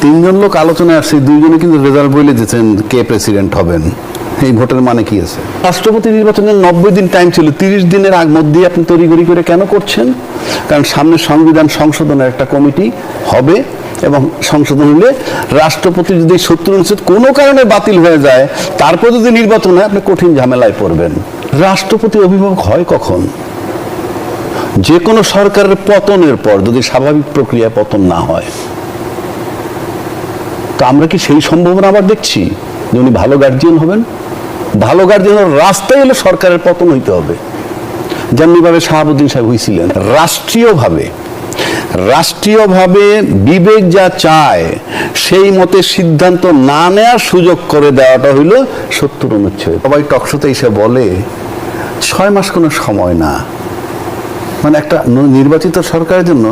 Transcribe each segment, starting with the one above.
তিনজন লোক আলোচনায় আসছে, দুইজনে কিন্তু রেজাল্ট বলে দিয়েছেন কে প্রেসিডেন্ট হবেন। এই ভোটের মানে কি আছে? রাষ্ট্রপতি নির্বাচনের 90 দিন টাইম ছিল, 30 দিনের মধ্যে আপনি তড়িঘড়ি করে কেন করছেন? কারণ সামনে সংবিধান সংশোধনের একটা কমিটি হবে এবং সংশোধন হলে রাষ্ট্রপতি যদি 70 কোনো কারণে বাতিল হয়ে যায়, তারপর যদি নির্বাচন হয়, আপনি কঠিন ঝামেলায় পড়বেন। রাষ্ট্রপতি অভিভাবক হয় কখন? যে কোনো সরকারের পতনের পর, যদি স্বাভাবিক প্রক্রিয়ায় পতন না হয়। তো আমরা কি সেই সম্ভাবনা আবার দেখছি যে উনি ভালো গার্জিয়ান হবেন? ভালো গার্জিয়ান রাস্তায় হলে সরকারের পতন হইতে হবে, যেমনিভাবে শাহাবুদ্দিন সাহেব হয়েছিলেন। রাষ্ট্রীয়ভাবে বিবেক যা চায় সেই মতে সিদ্ধান্ত না নেওয়ার সুযোগ করে দেওয়াটা হইল 70 অনুচ্ছেদ। সবাই টকশোতে এসে বলে 6 মাস কোনো সময় না, মানে একটা নির্বাচিত সরকারের জন্য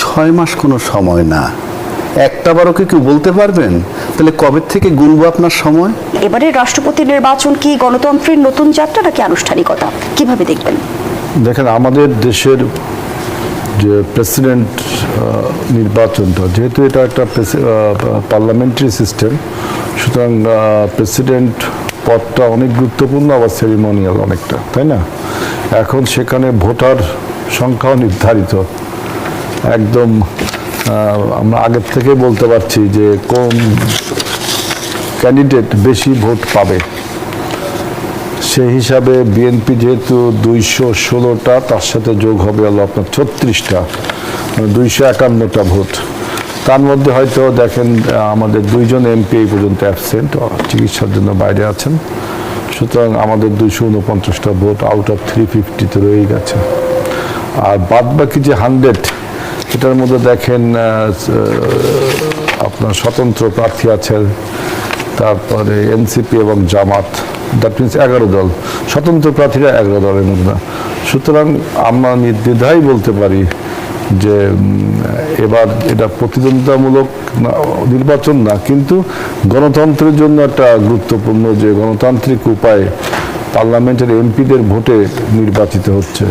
6 মাস কোনো সময় না। একটা বারও কি কেউ বলতে পারবেন? তাহলে কবে থেকে গুনবো আপনার সময়? এবারে রাষ্ট্রপতি নির্বাচন কি গণতন্ত্রের নতুন যাত্রা নাকি আনুষ্ঠানিকতা, কিভাবে দেখবেন? দেখেন, আমাদের দেশের যে প্রেসিডেন্ট নির্বাচনটা, যেহেতু এটা একটা পার্লামেন্টারি সিস্টেম, সুতরাং প্রেসিডেন্ট পদটা অনেক গুরুত্বপূর্ণ, আবার সেরিমনিয়াল অনেকটা, তাই না? এখন সেখানে ভোটার সংখ্যাও নির্ধারিত একদম। আমরা আগের থেকে বলতে পারছি যে কোন ক্যান্ডিডেট বেশি ভোট পাবে। সেই হিসাবে বিএনপি যেহেতু 216টা, তার সাথে যোগ হবে হলো আপনার 36টা, মানে 251টা ভোট। তার মধ্যে হয়তো দেখেন আমাদের 2জন এমপি এই পর্যন্ত অ্যাবসেন্ট, চিকিৎসার জন্য বাইরে আছেন। সুতরাং আমাদের 249টা ভোট আউট অফ 350 রয়ে গেছে। আর বাদ বাকি যে 100, এটার মধ্যে দেখেন আপনার স্বতন্ত্র প্রার্থী আছেন, তারপরে এনসিপি এবং জামাত, দ্যাট মিনস 11 দল, স্বতন্ত্র প্রার্থীরা 11 দলের মধ্যে। সুতরাং আমরা নির্দ্বিধায় বলতে পারি যে এবার এটা প্রতিদ্বন্দ্বিতামূলক নির্বাচন না, কিন্তু গণতন্ত্রের জন্য একটা গুরুত্বপূর্ণ, যে গণতান্ত্রিক উপায়ে পার্লামেন্টের এমপিদের ভোটে নির্বাচিত হচ্ছে।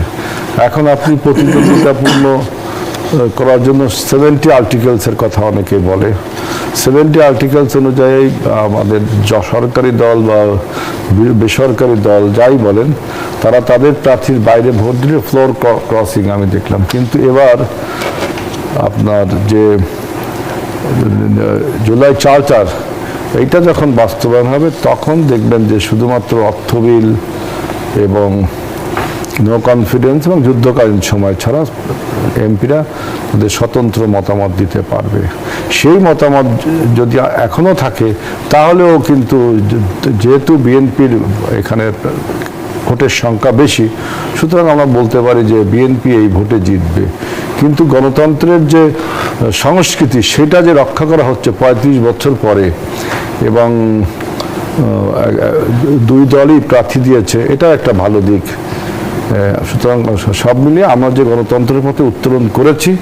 এখন আপনি প্রতিদ্বন্দ্বিতাপূর্ণ করার জন্য 70 আর্টিকেলসের কথা অনেকে বলে। 70 আর্টিকেলস অনুযায়ী আমাদের সরকারি দল বা বেসরকারি দল যাই বলেন, তারা তাদের প্রার্থীর বাইরে ভোট দিলে ফ্লোর ক্রসিং আমি দেখলাম। কিন্তু এবার আপনার যে জুলাই চার্টার, এইটা যখন বাস্তবায়ন হবে, তখন দেখবেন যে শুধুমাত্র অর্থ বিল এবং নো কনফিডেন্স এবং যুদ্ধকালীন সময় ছাড়া এমপিরা তাদের স্বতন্ত্র মতামত দিতে পারবে। সেই মতামত যদি এখনও থাকে, তাহলেও কিন্তু যেহেতু বিএনপির এখানে ভোটের সংখ্যা বেশি, সুতরাং আমরা বলতে পারি যে বিএনপি এই ভোটে জিতবে। কিন্তু গণতন্ত্রের যে সংস্কৃতি, সেটা যে রক্ষা করা হচ্ছে 35 বছর পরে, এবং 2 দলই প্রার্থী দিয়েছে, এটা একটা ভালো দিক। সুতরাং সব মিলিয়ে আমরা যে গণতন্ত্রের পথে উত্তরণ করেছি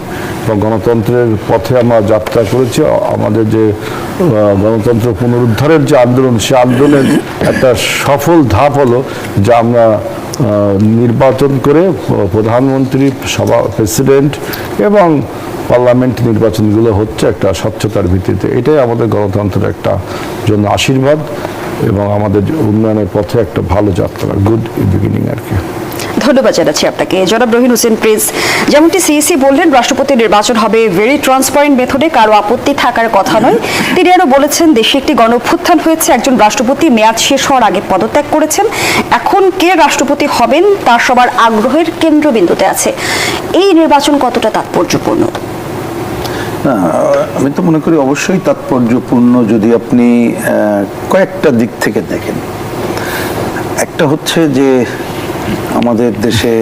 এবং গণতন্ত্রের পথে আমরা যাত্রা করেছি, আমাদের যে গণতন্ত্র পুনরুদ্ধারের যে আন্দোলন, সে আন্দোলনের একটা সফল ধাপ হলো যে আমরা নির্বাচন করে প্রধানমন্ত্রী, প্রেসিডেন্ট এবং পার্লামেন্ট নির্বাচনগুলো হচ্ছে একটা স্বচ্ছতার ভিত্তিতে। এটাই আমাদের গণতন্ত্রের একটা জন্য আশীর্বাদ এবং আমাদের উন্নয়নের পথে একটা ভালো যাত্রা, গুড বিগিনিং আর কি। ধন্যবাদ জানাচ্ছি আপনাকে জনাব রহিন হোসেন প্রিন্স। যেমনটি সিইসি বললেন, রাষ্ট্রপতি নির্বাচন হবে ভেরি ট্রান্সপারেন্ট মেথডে, কারো আপত্তি থাকার কথা নয়। তিনি আরো বলেছেন, দেশে একটি গণঅভ্যুত্থান হয়েছে, একজন রাষ্ট্রপতি মেয়াদ শেষ হওয়ার আগে পদত্যাগ করেছেন। এখন কে রাষ্ট্রপতি হবেন তার সবার আগ্রহের কেন্দ্রবিন্দুতে আছে। এই নির্বাচন কতটা তাৎপর্যপূর্ণ? আমি তো মনে করি অবশ্যই তাৎপর্যপূর্ণ, যদি আপনি কয়েকটা দিক থেকে দেখেন। একটা হচ্ছে যে আমাদের দেশে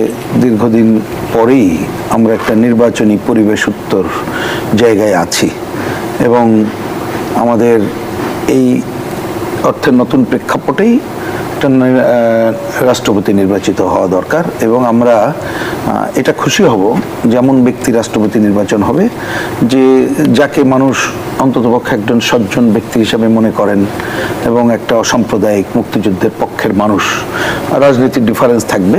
দীর্ঘদিন পরেই আমরা একটা নির্বাচনী পরিবেশ উত্তর জায়গায় আছি, এবং আমাদের এই অর্থের নতুন প্রেক্ষাপটেই একটা রাষ্ট্রপতি নির্বাচিত হওয়া দরকার, এবং আমরা এটা খুশি হব যেমন ব্যক্তি রাষ্ট্রপতি নির্বাচন হবে যে যাকে মানুষ অন্ততপক্ষে একজন সজ্জন ব্যক্তি হিসেবে মনে করেন এবং একটা অসাম্প্রদায়িক মুক্তিযুদ্ধের পক্ষের মানুষ। রাজনৈতিক ডিফারেন্স থাকবে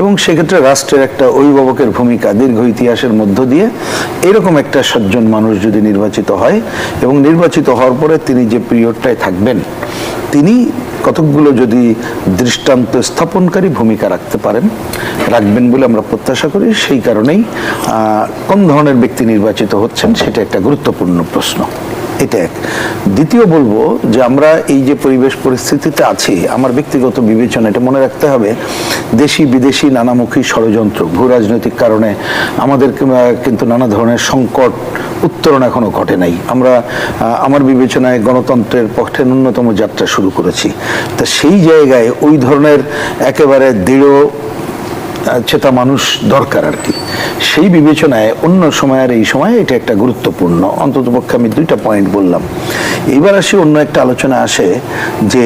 এবং সেক্ষেত্রে রাষ্ট্রের একটা অভিভাবকের ভূমিকা দীর্ঘ ইতিহাসের মধ্য দিয়ে এরকম একটা সজ্জন মানুষ যদি নির্বাচিত হয় এবং নির্বাচিত হওয়ার পরে তিনি যে পিরিয়ডটায় থাকবেন তিনি কতকগুলো যদি দৃষ্টান্ত স্থাপনকারী ভূমিকা রাখবেন বলে আমরা প্রত্যাশা করি। সেই কারণেই কোন ধরনের ব্যক্তি নির্বাচিত হচ্ছেন সেটা একটা গুরুত্বপূর্ণ প্রশ্ন। এটা এক। দ্বিতীয় বলবো যে আমরা এই যে পরিবেশ পরিস্থিতিতে আছি, আমার ব্যক্তিগত বিবেচনা এটা মনে রাখতে হবে, দেশি বিদেশি নানামুখী ষড়যন্ত্র, ভূ রাজনৈতিক কারণে আমাদের কিন্তু নানা ধরনের সংকট উত্তরণ এখনো ঘটে নাই। আমরা আমার বিবেচনায় গণতন্ত্রের পক্ষে ন্যূনতম যাত্রা শুরু করেছি। তা সেই জায়গায় ওই ধরনের একেবারে দৃঢ় চেতা মানুষ দরকার আর কি। সেই বিবেচনায় অন্য সময় আর এই সময় এটা একটা গুরুত্বপূর্ণ। অন্ততপক্ষে আমি দুইটা পয়েন্ট বললাম। এইবার আসি অন্য একটা আলোচনা আসে যে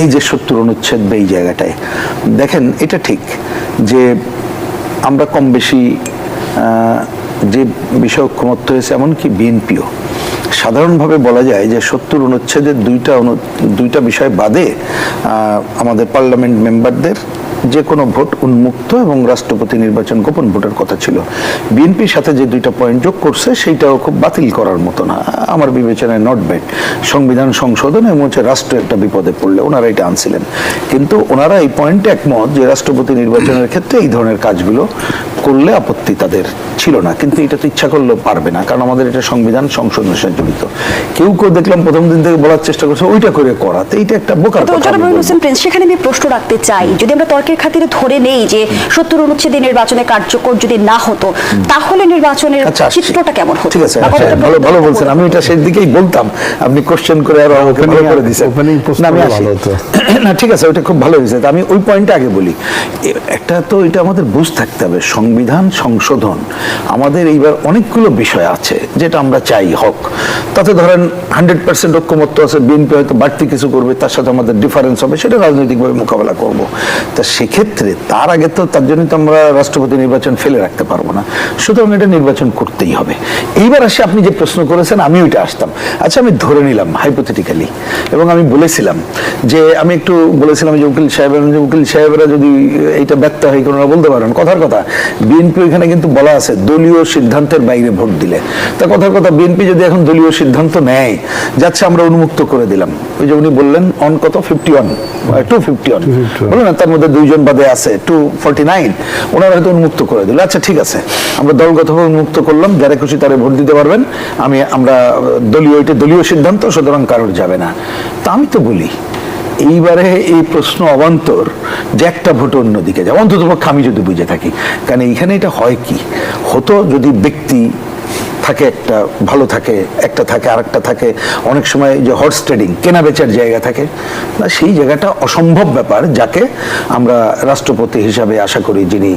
এই যে ৭০ অনুচ্ছেদ বা এই জায়গাটায় দেখেন, এটা ঠিক যে আমরা কম বেশি যে বিষয় ঐক্যমত্য হয়েছে, এমনকি বিএনপিও সাধারণভাবে বলা যায় যে ৭০ অনুচ্ছেদের দুইটা বিষয় বাদে আমাদের পার্লামেন্ট মেম্বারদের যে কোনো ভোট উন্মুক্ত এবং রাষ্ট্রপতি নির্বাচন গোপন ভোটের কথা ছিল। বিএনপির সাথে যে দুইটা পয়েন্ট যোগ করছে সেইটাও খুব বাতিল করার মতো না, আমার বিবেচনায় নট ব্যাড। সংবিধান সংশোধন এবং হচ্ছে রাষ্ট্র একটা বিপদে পড়লে ওনারা এটা আনছিলেন, কিন্তু ওনারা এই পয়েন্টে একমত যে রাষ্ট্রপতি নির্বাচনের ক্ষেত্রে এই ধরনের কাজগুলো করলে আপত্তি তাদের ছিল না, কিন্তু এটা তো ইচ্ছা করলেও পারবে না, কারণ আমাদের এটা সংবিধান সংশোধনের সাথে জড়িত। কেউ দেখলাম প্রথম দিন থেকে বলার চেষ্টা করছে ওইটা করে করাতে, এইটা একটা বোকার কথা। সেখানে আমি প্রশ্ন রাখতে চাই, যদি আমরা তর্কের খাতিরে ধরে নেই যে ৭০ অনুচ্ছেদে নির্বাচনে কার্যকর যদি না হতো তাহলে নির্বাচনের চিত্রটা কেমন হতো? ঠিক আছে, ভালো বলছেন। আমি এটা সেই দিকেই বলতাম, আপনি কোশ্চেন করে আরো আমাকে ভালো করে দিয়েছেন। না ঠিক আছে, ওটা খুব ভালো হয়েছে। আমি ওই পয়েন্টটা আগে বলি। একটা তো এটা আমাদের বুঝ থাকতে হবে, সংবিধান সংশোধন আমাদের এইবার অনেকগুলো বিষয় আছে যেটা আমরা চাই হোক। তাতে ধরেন 100% ঐক্যমত্য আছে, বিএনপি হয়তো বাড়তি কিছু করবে, তার সাথে আমাদের ডিফারেন্স হবে, সেটা রাজনৈতিকভাবে মোকাবেলা করব। তা সেক্ষেত্রে তার আগে তো তার জন্য তো আমরা রাষ্ট্রপতি নির্বাচন ফেলে রাখতে পারবো না, সুতরাং এটা নির্বাচন করতেই হবে। এইবার আসি আপনি যে প্রশ্ন করেছেন, আমি ওইটা আসতাম। আচ্ছা, আমি ধরে নিলাম হাইপোথেটিক্যালি, এবং আমি বলেছিলাম যে আমি একটু বলেছিলাম যে উকিল সাহেবেরা যদি এইটা ব্যর্থ হয় ওনারা বলতে পারেন। কথার কথা, বিএনপি ওইখানে কিন্তু বলা আছে দলীয় সিদ্ধান্তের বাইরে ভোট দিলে। তা কথার কথা, বিএনপি যদি এখন দলীয় সিদ্ধান্ত নেয় যাচ্ছে আমরা উন্মুক্ত করে দিলাম, ওই যে উনি বললেন অন কত 251 বলুন না, তার মধ্যে দুইজন বাদে আছে 249, ওনারা হয়তো উন্মুক্ত করে দিল। আচ্ছা ঠিক আছে, আমরা দলগতভাবে উন্মুক্ত করলাম, যারা খুশি তারা ভোট দিতে পারবেন, আমরা দলীয় সিদ্ধান্ত, সুতরাং কারোর যাবে না। তা আমি তো বলি এইবারে এই প্রশ্ন অবান্তর যে একটা ভোট অন্যদিকে যাবে, অন্ততপক্ষে আমি যদি বুঝে থাকি। কারণ এইখানে এটা হয় কি হতো, যদি ব্যক্তি থাকে একটা ভালো থাকে, একটা থাকে আরেকটা থাকে, অনেক সময় যে হর্স ট্রেডিং কেনা বেচার জায়গা থাকে না, সেই জায়গাটা অসম্ভব ব্যাপার, যাকে আমরা রাষ্ট্রপতি হিসাবে আশা করি যিনি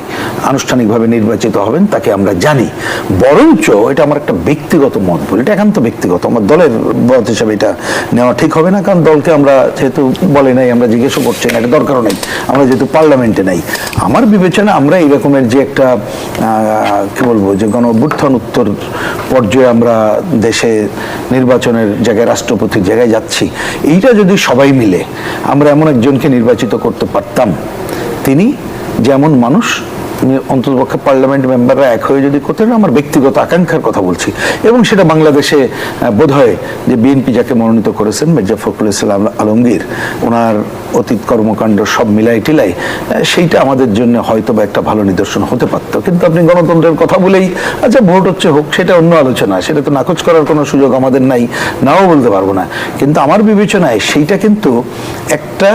আনুষ্ঠানিকভাবে নির্বাচিত হবেন তাকে আমরা জানি। বরঞ্চ এটা আমার একটা ব্যক্তিগত মত বলি, এটা একান্ত ব্যক্তিগত, আমার দলের মত হিসাবে এটা নেওয়া ঠিক হবে না, কারণ দলকে আমরা যেহেতু বলে নাই, আমরা জিজ্ঞেসও করছি না, এটা দরকারও নেই, আমরা যেহেতু পার্লামেন্টে নাই। আমার বিবেচনা আমরা এই রকমের যে একটা কি বলবো যে গণ অভ্যুত্থান উত্তর পর্যায়ে আমরা দেশে নির্বাচনের জায়গায় রাষ্ট্রপতির জায়গায় যাচ্ছি, এইটা যদি সবাই মিলে আমরা এমন একজনকে নির্বাচিত করতে পারতাম, তিনি যেমন মানুষ, অন্ততপক্ষে পার্লামেন্ট মেম্বাররা এক হয়ে যদি করতেন, আমার ব্যক্তিগত আকাঙ্ক্ষার কথা বলছি, এবং সেটা বাংলাদেশে বোধ হয় যে বিএনপি যাকে মনোনীত করেছেন মির্জা ফখরুল ইসলাম আলমগীর, ওনার অতীত কর্মকাণ্ড সব মিলাই টিলাই, সেইটা আমাদের জন্য হয়তো বা একটা ভালো নিদর্শন হতে পারত। কিন্তু আপনি গণতন্ত্রের কথা বলেই আচ্ছা ভোট হচ্ছে হোক, সেটা অন্য আলোচনা, সেটা তো নাকচ করার কোনো সুযোগ আমাদের নাই, নাও বলতে পারবো না। কিন্তু আমার বিবেচনায় সেইটা কিন্তু একটা,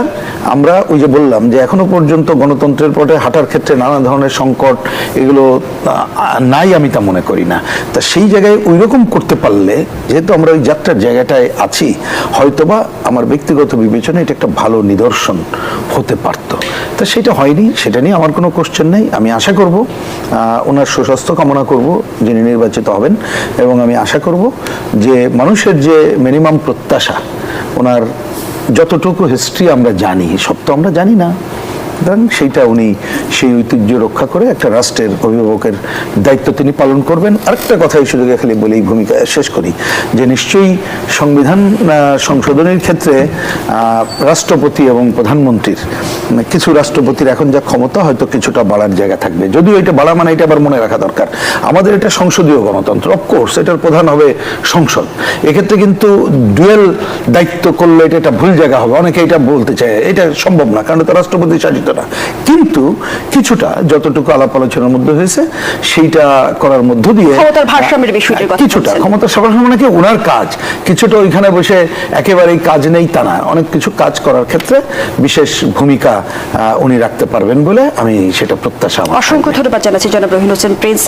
আমরা ওই যে বললাম যে এখনো পর্যন্ত গণতন্ত্রের পথে হাঁটার ক্ষেত্রে নানা ধরনের সংকট এগুলো নাই, আমি তা মনে করি না। তা সেই জায়গায় ওই রকম করতে পারলে, যেহেতু আমরা ওই যাত্রার জায়গাটায় আছি, হয়তোবা আমার ব্যক্তিগত বিবেচনায় এটা একটা ভালো নিদর্শন হতে পারত। তা সেটা হয়নি, সেটা নিয়ে আমার কোনো কোশ্চেন নেই। আমি আশা করব, ওনার সুস্বাস্থ্য কামনা করব যিনি নির্বাচিত হবেন, এবং আমি আশা করব যে মানুষের যে মিনিমাম প্রত্যাশা ওনার যতটুকু হিস্ট্রি আমরা জানি, সব তো আমরা জানি না, সুতরাং সেইটা উনি সেই ঐতিহ্য রক্ষা করে একটা রাষ্ট্রের অভিভাবকের দায়িত্ব তিনি পালন করবেন। আরেকটা কথা এই সুযোগে খালি বলে এই ভূমিকা শেষ করি, যে নিশ্চয়ই সংবিধান সংশোধনের ক্ষেত্রে রাষ্ট্রপতি এবং প্রধানমন্ত্রীর কিছু রাষ্ট্রপতির এখন যা ক্ষমতা হয়তো কিছুটা বাড়ার জায়গা থাকবে, যদিও এটা বাড়া মানে এটা আবার মনে রাখা দরকার, আমাদের এটা সংসদীয় গণতন্ত্র, অফকোর্স এটার প্রধান হবে সংসদ। এক্ষেত্রে কিন্তু ডুয়েল দায়িত্ব করলে এটা ভুল জায়গা হবে, অনেকে এটা বলতে চায়, এটা সম্ভব না, কারণ এটা রাষ্ট্রপতি শাসিত না। কিন্তু কিছুটা যতটুকু আলাপ আলোচনার মধ্যে হয়েছে সেইটা করার মধ্য দিয়ে ক্ষমতার ভারসাম্যের বিষয়টির কথা কিছুটা বলছেন। ক্ষমতার ভারসাম্য মানে কি ওনার কাজ, কিছুটা ওইখানে বসে একেবারেই কাজ নেই তা না, অনেক কিছু কাজ করার ক্ষেত্রে বিশেষ ভূমিকা উনি রাখতে পারবেন বলে আমি সেটা প্রত্যাশা আমার। অসংখ্য ধন্যবাদ জানাচ্ছি জনাব রহিন হোসেন প্রিন্স।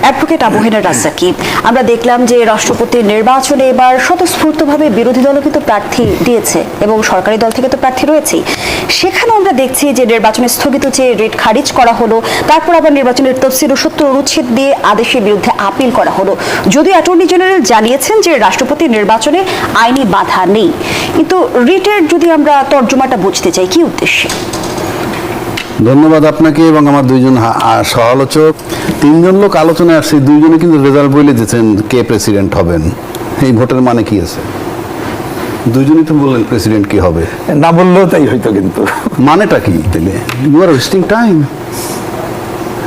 অ্যাডভোকেট আবু হেনা রাজ্জাকি, আমরা দেখলাম যে রাষ্ট্রপতির নির্বাচনে এবার স্বতঃস্ফূর্তভাবে বিরোধী দলও কিন্তু প্রার্থী দিয়েছে এবং সরকারি দল থেকে তো প্রার্থী রয়েছেই। সেখানে আমরা দেখছি যে নির্বাচনে স্থগিত চেয়ে রিট খারিজ করা হলো, তারপর আবার নির্বাচনের তফসিল ও 70 অনুচ্ছেদ দিয়ে আদেশের বিরুদ্ধে আপিল করা হলো। যদিও অ্যাটর্নি জেনারেল জানিয়েছেন যে রাষ্ট্রপতির নির্বাচনে আইনি বাধা নেই, কিন্তু রিটের যদি আমরা তর্জমাটা বুঝতে চাই কি উদ্দেশ্যে? ধন্যবাদ আপনাকে এবং আমার দুইজন সহ-আলোচক। তিনজন লোক আলোচনায় আসছে, দুইজনে কিন্তু রেজাল্ট বলে দিয়েছেন কে প্রেসিডেন্ট হবেন। এই ভোটের মানে কি আছে? দুইজনই তো বললেন প্রেসিডেন্ট কি হবে, না বললেও তাই হয়তো, কিন্তু মানেটা কি? তাহলে ইউ আর ওয়েস্টিং টাইম।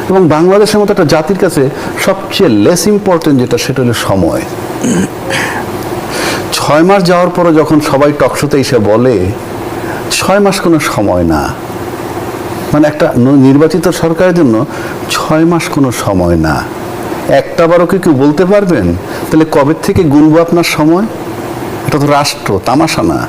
এবং বাংলাদেশের মতো একটা জাতির কাছে সবচেয়ে লেস ইম্পর্টেন্ট যেটা, সেটা হলো সময়। 6 মাস যাওয়ার পরে যখন সবাই টকশোতে এসে বলে 6 মাস কোনো সময় না, মানে একটা নির্বাচিত সরকারের জন্য 6 মাস কোনো সময় না, একটা বারও কি কেউ বলতে পারবেন? তাহলে কবে থেকে গুনবো আপনার সময়? এটা তো রাষ্ট্র, তামাশা না।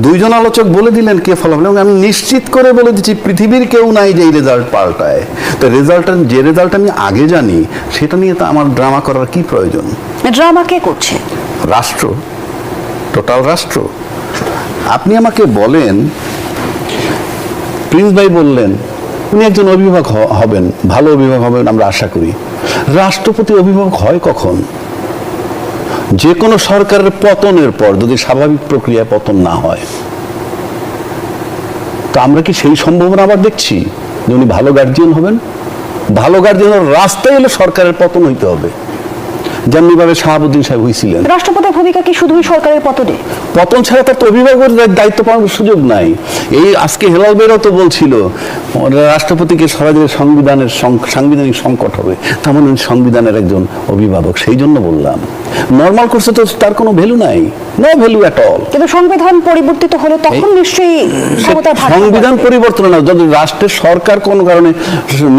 দুইজন আলোচক বলে দিলেন কে ফলাফল, এবং আমি নিশ্চিত করে বলে দিচ্ছি পৃথিবীর কেউ নাই যে এই রেজাল্ট পাল্টায়। তো যে রেজাল্ট আমি আগে জানি সেটা নিয়ে তো আমার ড্রামা করার কি প্রয়োজন? ড্রামা কে করছে? রাষ্ট্র, টোটাল রাষ্ট্র। আপনি আমাকে বলেন, প্রিন্স ভাই বললেন উনি একজন অভিভাবক হবেন, ভালো অভিভাবক হবেন আমরা আশা করি। রাষ্ট্রপতি অভিভাবক হয় কখন? যে কোনো সরকারের পতনের পর, যদি স্বাভাবিক প্রক্রিয়ায় পতন না হয়। তো আমরা কি সেই সম্ভাবনা আবার দেখছি যে উনি ভালো গার্জিয়ান হবেন? ভালো গার্জিয়ানের রাস্তায় হলে সরকারের পতন হইতে হবে, যেমনি ভাবে শাহাবুদ্দিন সাহেব হয়েছিলেন। রাষ্ট্রপতির ভূমিকা কি শুধুই সরকারের পতনে? পতন ছাড়া তার তো অভিভাবকের দায়িত্ব পালনের সুযোগ নাই। এই আজকে হেলাল বেরও তো বলছিল রাষ্ট্রপতিকে সরাসরি সাংবিধানিক সংকট হবে, তার মানে সংবিধানের একজন অভিভাবক। সেই জন্য বললাম নর্মাল কোর্সে তো তার কোনো ভ্যালু নাই, নো ভ্যালু এট অল। কিন্তু সংবিধান পরিবর্তিত হলে তখন নিশ্চয়ই ক্ষমতার ভাগ সংবিধান পরিবর্তন না, যদি রাষ্ট্রের সরকার কোনো কারণে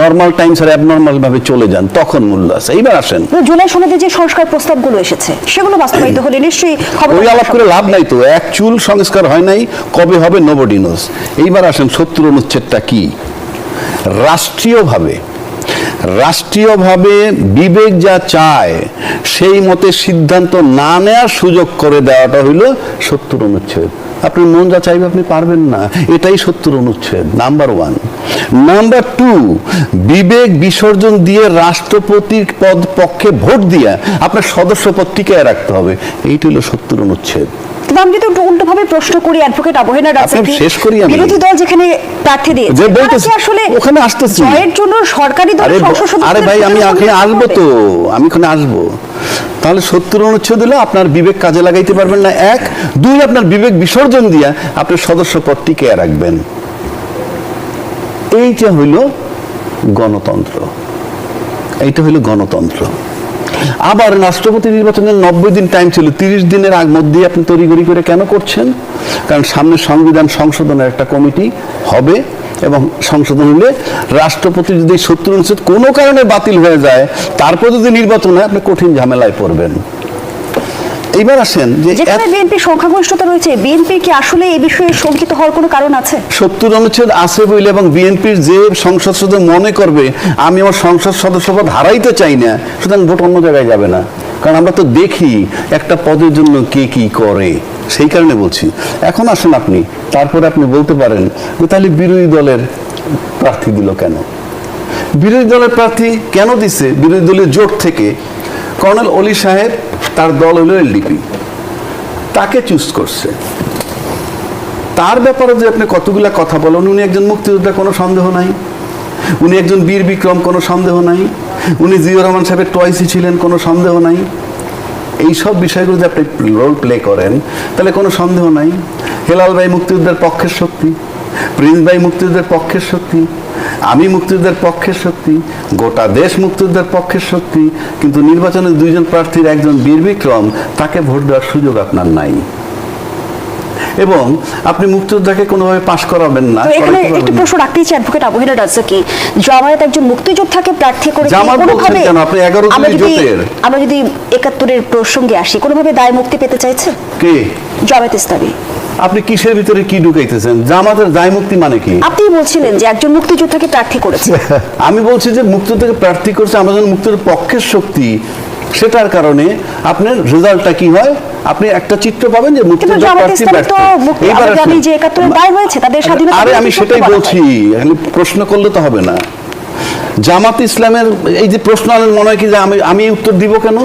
নর্মাল টাইম ছাড়া অ্যাবনর্মাল ভাবে চলে যান তখন মূল্য আছে। এইবার আসেন, জুলাই সনদে যে সংস্কার প্রস্তাবগুলো এসেছে সেগুলো বাস্তবায়িত হলে নিশ্চয়ই ওই আলাপ করে লাভ নাই তো, এক চুল সংস্কার হয় নাই, কবে হবে নোবডি নোস। এইবার আসেন 70 অনুচ্ছেদটা কি? রাষ্ট্রীয়ভাবে বিবেক যা চায় সেই মতে সিদ্ধান্ত না নেওয়ার সুযোগ করে দেওয়াটা হইল 70 অনুচ্ছেদ। আপনি মন যা চাইবে আপনি পারবেন না, এটাই 70 অনুচ্ছেদ নাম্বার 1। নাম্বার 2, বিবেক বিসর্জন দিয়ে রাষ্ট্রপতির পক্ষে ভোট দিয়ে আপনার সদস্য পদ টিকায় রাখতে হবে, এইটা হলো 70 অনুচ্ছেদ। আমি যদি উল্টো ভাবে প্রশ্ন করি অ্যাডভোকেট আবু হেনা রাজ্জাকি, শেষ করি আমি। বিরোধী দল যেখানে প্রার্থী দিয়েছে যে বলতেছে আসলে ওখানে আসতেছি জয়ের জন্য সরকারি দলের সংসদ সদস্য। আরে ভাই আমি ওখানে আসবো তো, আমি ওখানে আসবো। তাহলে 70 অনুচ্ছেদ দিলে আপনার বিবেক কাজে লাগাইতে পারবেন না, 1। 2, আপনার বিবেক বিসর্জন দিয়া আপনার সদস্য পদ টিকিয়ে রাখবেন। এইটা হইল গণতন্ত্র, এইটা হইল গণতন্ত্র। আবার রাষ্ট্রপতি নির্বাচনের 90 দিন টাইম ছিল, 30 দিনের মধ্যে আপনি তড়িঘড়ি করে কেন করছেন? কারণ সামনে সংবিধান সংশোধনের একটা কমিটি হবে এবং সংশোধন হলে রাষ্ট্রপতি যদি 70 অনুচ্ছেদ কোনো কারণে বাতিল হয়ে যায়, তারপর যদি নির্বাচন হয় আপনি কঠিন ঝামেলায় পড়বেন। এইবার আসেন যে যেখানে বিএনপি সংখ্যাগরিষ্ঠতা রয়েছে, বিএনপি কি আসলে এই বিষয়ে শঙ্কিত হওয়ার কোনো কারণ আছে? 70 অনুচ্ছেদ আছে বলে এবং বিএনপির যে সংসদ সদস্য মনে করবে আমি আমার সংসদ সদস্যপদ হারাইতে চাই না, সুতরাং ভোট অন্য জায়গায় যাবে না। কারণ আমরা তো দেখি একটা পদের জন্য কে কি করে, সেই কারণে বলছি। এখন আসেন আপনি, তারপরে আপনি বলতে পারেন যে তাহলে বিরোধী দলের প্রার্থী দিল কেন? বিরোধী দলের প্রার্থী কেন দিছে? বিরোধী দলের জোট থেকে কর্নেল অলি সাহেব, তার দল হলো এলডিপি। তাকে চুজ করছে। তার ব্যাপারে যে আপনি কতগুলা কথা বলেন, উনি একজন মুক্তিযোদ্ধা, কোনো সন্দেহ নাই। উনি একজন বীর বিক্রম, কোনো সন্দেহ নাই। উনি জিয়াউর রহমান সাহেবের টয়েসি ছিলেন, কোনো সন্দেহ নাই। এইসব বিষয়গুলো যে আপনি রোল প্লে করেন, তাহলে কোনো সন্দেহ নাই। হেলাল ভাই মুক্তিযুদ্ধের পক্ষের শক্তি, প্রিন্স ভাই মুক্তিযুদ্ধের পক্ষের শক্তি, আমি মুক্তিযুদ্ধের পক্ষের শক্তি, গোটা দেশ মুক্তিযুদ্ধের পক্ষের শক্তি। কিন্তু নির্বাচনে দুইজন প্রার্থীর একজন বীর বিক্রম, তাকে ভোট দেওয়ার সুযোগ আপনার নাই। এবং আপনি মুক্তিযোদ্ধাকে কোনোভাবে পাশ করাবেন না। তো এখানে একটু প্রশ্ন রাখতেই চাই অ্যাডভোকেট আবু হেনা রাজ্জাকি, জামায়াত একজন মুক্তিযোদ্ধাকে প্রার্থী করে জামাত বলছেন কেন? আপনি 11 দিনের জোটের। আমরা যদি 71-এর প্রসঙ্গে আসি, কোনোভাবে দায় মুক্তি পেতে চাইছে কে? জামায়াত ইসলামী। আপনি কিসের ভিতরে কি ঢুকাইতেছেন? জামাতের দায় মুক্তি মানে কি? আপনি বলছিলেন যে একজন মুক্তিযোদ্ধাকে প্রার্থী করেছে। আমি বলছি যে মুক্তিযোদ্ধাকে প্রার্থী করছে, আমরা যখন মুক্তিযোদ্ধার পক্ষের শক্তি, সেটার কারণে আপনার রেজাল্টটা কি হয়, আপনি একটা চিত্র পাবেন যে কিন্তু মুক্তিযোদ্ধা জামায়াত প্রার্থী ইসলামী তো ব্যর্থ। আমরা জানি যে 71-এর দায় হয়েছে, তাদের স্বাধীনতা। আরে আমি সেটাই বলছি, এখানে প্রশ্ন করলে তো হবে না। জামাত ইসলামের এই যে প্রশ্ন আনেন, মনে হয় কি যে আমি উত্তর দিব কেন?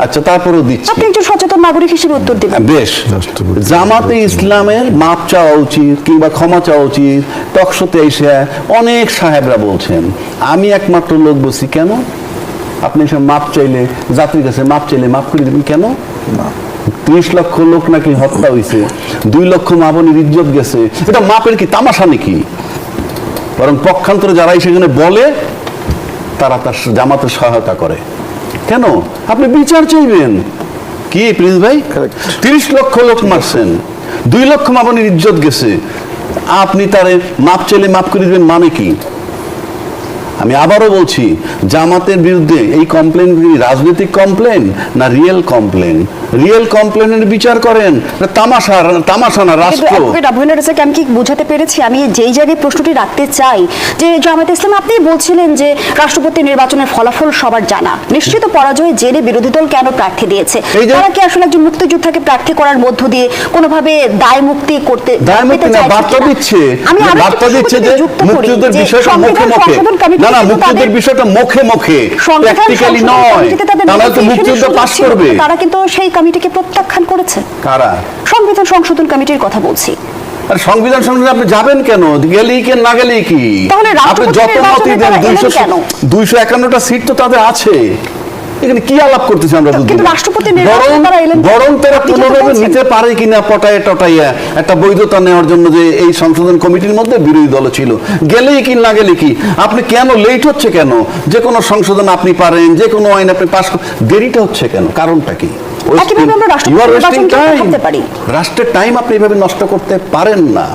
আচ্ছা, তারপরেও দিচ্ছি। আপনি একজন সচেতন নাগরিক হিসেবে উত্তর দিবেন। বেশ, জামাতে ইসলামের মাপ চাওয়া উচিত কিংবা ক্ষমা চাওয়া উচিত। টকশোতে এসে অনেক সাহেবরা বলছেন, আমি একমাত্র লোক বলছি কেন? আপনি এসে মাপ চাইলে, জাতির কাছে মাপ চাইলে মাপ করে দেবেন কেন? 30 লক্ষ লোক নাকি হত্যা হয়েছে, 2 লক্ষ মা বোনের ইজ্জত গেছে, এটা মাপের কি তামাশা নাকি? বরং পক্ষান্তরে যারা সেখানে বলে, তারা তার জামাতের সহায়তা করে। কেন? আপনি বিচার চাইবেন কি প্রিন্স ভাই? 30 লক্ষ লোক মারছেন, 2 লক্ষ মা বোনের ইজ্জত গেছে, আপনি তারে মাপ চাইলে মাপ করে দিবেন মানে কি? আমি আবারও বলছি, জামাতের বিরুদ্ধে এই কমপ্লেন কি রাজনৈতিক কমপ্লেন না রিয়েল কমপ্লেন? রিয়েল কমপ্লেনের বিচার করেন, তামাশা না রাষ্ট্র। আমি কি বোঝাতে পেরেছি? আমি যেই জায়গায় প্রশ্নটি রাখতে চাই যে জামায়াত ইসলাম, আপনি বলছিলেন যে রাষ্ট্রপতি নির্বাচনের ফলাফল সবার জানা, নিশ্চিত পরাজয় জেনে বিরোধী দল কেন প্রার্থী দিয়েছে? তারা কি আসলে একজন মুক্তিযোদ্ধাকে প্রার্থী করার মধ্য দিয়ে কোনোভাবে দায় মুক্তি করতে বার্তা দিচ্ছে? বার্তা দিচ্ছে যে মুক্তিযুদ্ধের বিষয়টা মুখে মুখে, না মুক্তিযুদ্ধের বিষয়টা মুখে মুখে, প্র্যাকটিক্যালি নয়। তারা তো মুক্তিযুদ্ধ পাস করবে। তারা কিন্তু সেই কমিটিকে প্রত্যাখ্যান করেছে। কারা? সংবিধান সংশোধন কমিটির কথা বলছি। আর সংবিধান সংশোধনে আপনি যাবেন কেন? গেলেই কি না গেলেই কি? আপনি যত মতই দেন, 251টা সিট তো তাদের আছে, এখানে কি আলাপ করতেছি আমরা? বরং তারা পুনরায় নিতে পারে কিনা পটাইয়া টটাইয়া একটা বৈধতা নেওয়ার জন্য, যে এই সংশোধন কমিটির মধ্যে বিরোধী দল ছিল। গেলেই কি না গেলে কি? আপনি কেন লেট হচ্ছে কেন? যে কোনো সংশোধন আপনি পারেন, যে কোনো আইন আপনি পাস, দেরিটা হচ্ছে কেন? কারণটা কি? রাষ্ট্রের টাইম আপনি এভাবে নষ্ট করতে পারেন না।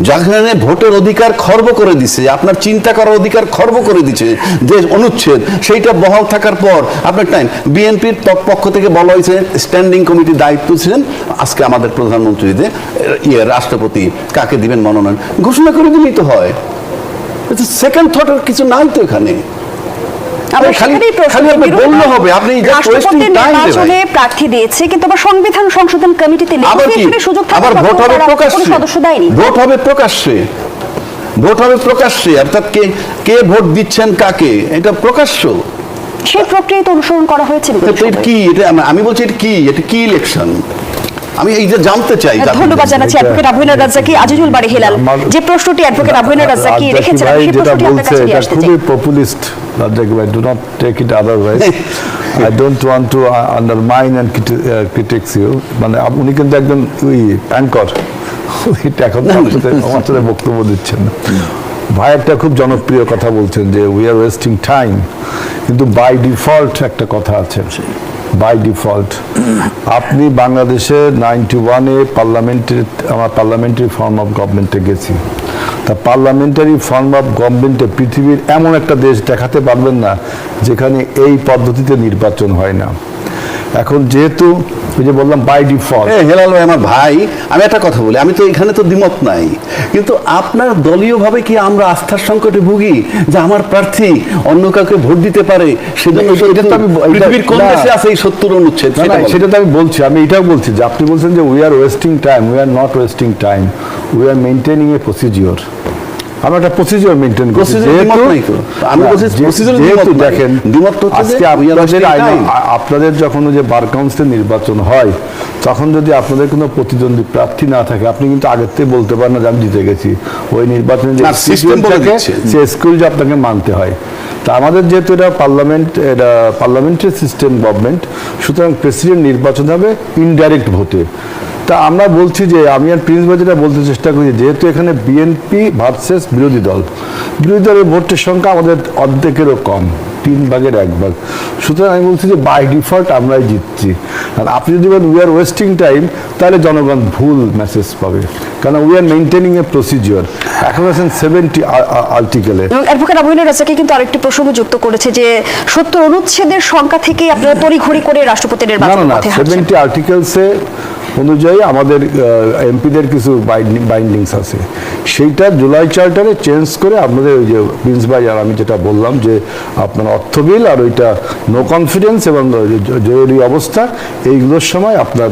যেখানে ভোটের অধিকার খর্ব করে দিছে, আপনার চিন্তা করার অধিকার খর্ব করে দিচ্ছে যে অনুচ্ছেদ, সেইটা বহাল থাকার পর আপনার টাইম। বিএনপির পক্ষ থেকে বলা হয়েছে স্ট্যান্ডিং কমিটির দায়িত্ব ছিলেন আজকে আমাদের প্রধানমন্ত্রী, যে রাষ্ট্রপতি কাকে দিবেন মনোনয়ন ঘোষণা করে দিলেই তো হয়। সেকেন্ড থটের কিছু নাই তো এখানে। প্রার্থী দিয়েছে, কিন্তু আবার সংবিধান সংশোধন কমিটিতে আবার ভোট হবে প্রকাশ্যে, সদস্য দেয়নি। ভোট হবে প্রকাশ্যে, ভোট হবে প্রকাশ্যে, অর্থাৎ কে ভোট দিচ্ছেন কাকে, এটা প্রকাশ্য। সেই প্রক্রিয়া তো অনুসরণ করা হয়েছে। কি এটা? আমি বলছি এটা কি? এটা কি ইলেকশন? আমি এই যে জানতে চাই। ধন্যবাদ জানাচ্ছি অ্যাডভোকেট আবু হেনা রাজ্জাকি। আজিজুল বাড়ি হেলাল, যে প্রশ্নটি অ্যাডভোকেট আবু হেনা রাজ্জাকি রেখেছেন, সেই প্রশ্নটি আপনার কাছে নিয়ে আসতে চাই। খুবই পপুলিস্ট রাজ্জাকি ভাই, do not take it otherwise. I don't want to undermine and critics you. মানে উনি কিন্তু একজন ওই অ্যাঙ্কর, এখন আমার সাথে বক্তব্য দিচ্ছেন না। ভাই একটা খুব জনপ্রিয় কথা বলছেন যে উই আর ওয়েস্টিং টাইম, কিন্তু বাই ডিফল্ট একটা কথা আছে, বাই ডিফল্ট। আপনি বাংলাদেশে 91-এ আমার পার্লামেন্টারি ফর্ম অফ গভর্নমেন্টে গেছি। তা পার্লামেন্টারি ফর্ম অফ গভর্নমেন্টে পৃথিবীর এমন একটা দেশ দেখাতে পারবেন না যেখানে এই পদ্ধতিতে নির্বাচন হয় না। এখন যেহেতু ওই যে বললাম বাই ডিফল্ট। হেলাল ভাই আমার ভাই, আমি একটা কথা বলি, আমি তো এখানে তো দ্বিমত নাই, কিন্তু আপনার দলীয়ভাবে কি আমরা আস্থার সংকটে ভুগি যে আমার প্রার্থী অন্য কাউকে ভোট দিতে পারে? সেজন্য পৃথিবীর কোন দেশে আছে এই 70 অনুচ্ছেদ? সেটা তো আমি বলছি, আমি এটাও বলছি যে আপনি বলছেন যে we are wasting time, we are not wasting time, we are maintaining A procedure. আমরা একটা প্রসিজিওর মেনটেন করছি। Procedure দ্বিমত নাই তো। আমি বলছি procedure দ্বিমত নাই। দেখেন দ্বিমত তো হচ্ছে আজকে যে we are আপনাদের wasting time। আপনাদের যখন ওই যে বার কাউন্সিল নির্বাচন হয় তখন যদি আপনাদের কোনো প্রতিদ্বন্দ্বী প্রার্থী না থাকে আপনি কিন্তু আগের থেকে বলতে পারেন না যে আমি জিতে গেছি। ওই নির্বাচনে যে না, system বলে থাকে দিচ্ছে। সে স্কুল যে আপনাকে মানতে হয়। তা আমাদের যেহেতু এটা পার্লামেন্টারি সিস্টেম গভর্নমেন্ট, সুতরাং প্রেসিডেন্ট নির্বাচন হবে ইনডাইরেক্ট ভোটে। তা আমরা বলছি যে আমি আর প্রিন্স ভাই যেটা বলতে চেষ্টা করি, যেহেতু এখানে বিএনপি ভার্সেস বিরোধী দলের ভোটের সংখ্যা আমাদের অর্ধেকেরও কম, 1/3 সুতরাং আমি বলছি যে বাই ডিফল্ট আমরাই জিতছি। আর আপনি যদি বলেন উই আর ওয়েস্টিং টাইম, তাহলে জনগণ ভুল মেসেজ পাবে, কারণ we are maintaining a procedure. এখন আছেন 70 আর্টিকেলে। এবং অ্যাডভোকেট আবুল রাজাকে কিন্তু আরেকটি প্রসঙ্গ যুক্ত করেছে যে 70 অনুচ্ছেদের সংখ্যা থেকে আপনারা তড়িঘড়ি করে রাষ্ট্রপতি না নির্বাচনের না, পথে হাঁটছেন। 70 আর্টিকেলসে অনুযায়ী আমাদের এমপিদের কিছু বাইন্ডিংস আছে, সেইটা জুলাই চার্টারে চেঞ্জ করে আপনাদের ওই যে প্রিন্স ভাই আর আমি যেটা বললাম যে আপনার অর্থ বিল আর ওইটা নো কনফিডেন্স এবং জরুরি অবস্থা, এইগুলোর সময় আপনার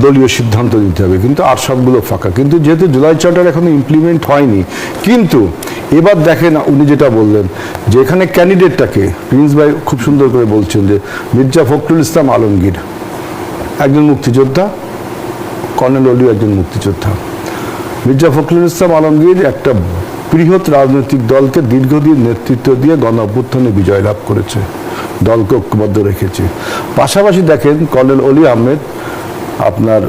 দলীয় সিদ্ধান্ত নিতে হবে, কিন্তু আর সবগুলো ফাঁকা। কিন্তু যেহেতু জুলাই চার্টার এখনো ইমপ্লিমেন্ট হয়নি, কিন্তু এবার দেখেন উনি যেটা বললেন যে এখানে ক্যান্ডিডেটটাকে প্রিন্স ভাই খুব সুন্দর করে বলছেন যে মির্জা ফখরুল ইসলাম আলমগীর একজন মুক্তিযোদ্ধা, কর্নেল অলিও একজন মুক্তিযোদ্ধা। মির্জা ফখরুল ইসলাম আলমগীর একটা বৃহৎ রাজনৈতিক দলকে দীর্ঘদিন নেতৃত্ব দিয়ে গণ অভ্যুত্থানে বিজয় লাভ করেছে, দলকে ঐক্যবদ্ধ রেখেছে। পাশাপাশি দেখেন কর্নেল অলি আহমেদ আপনার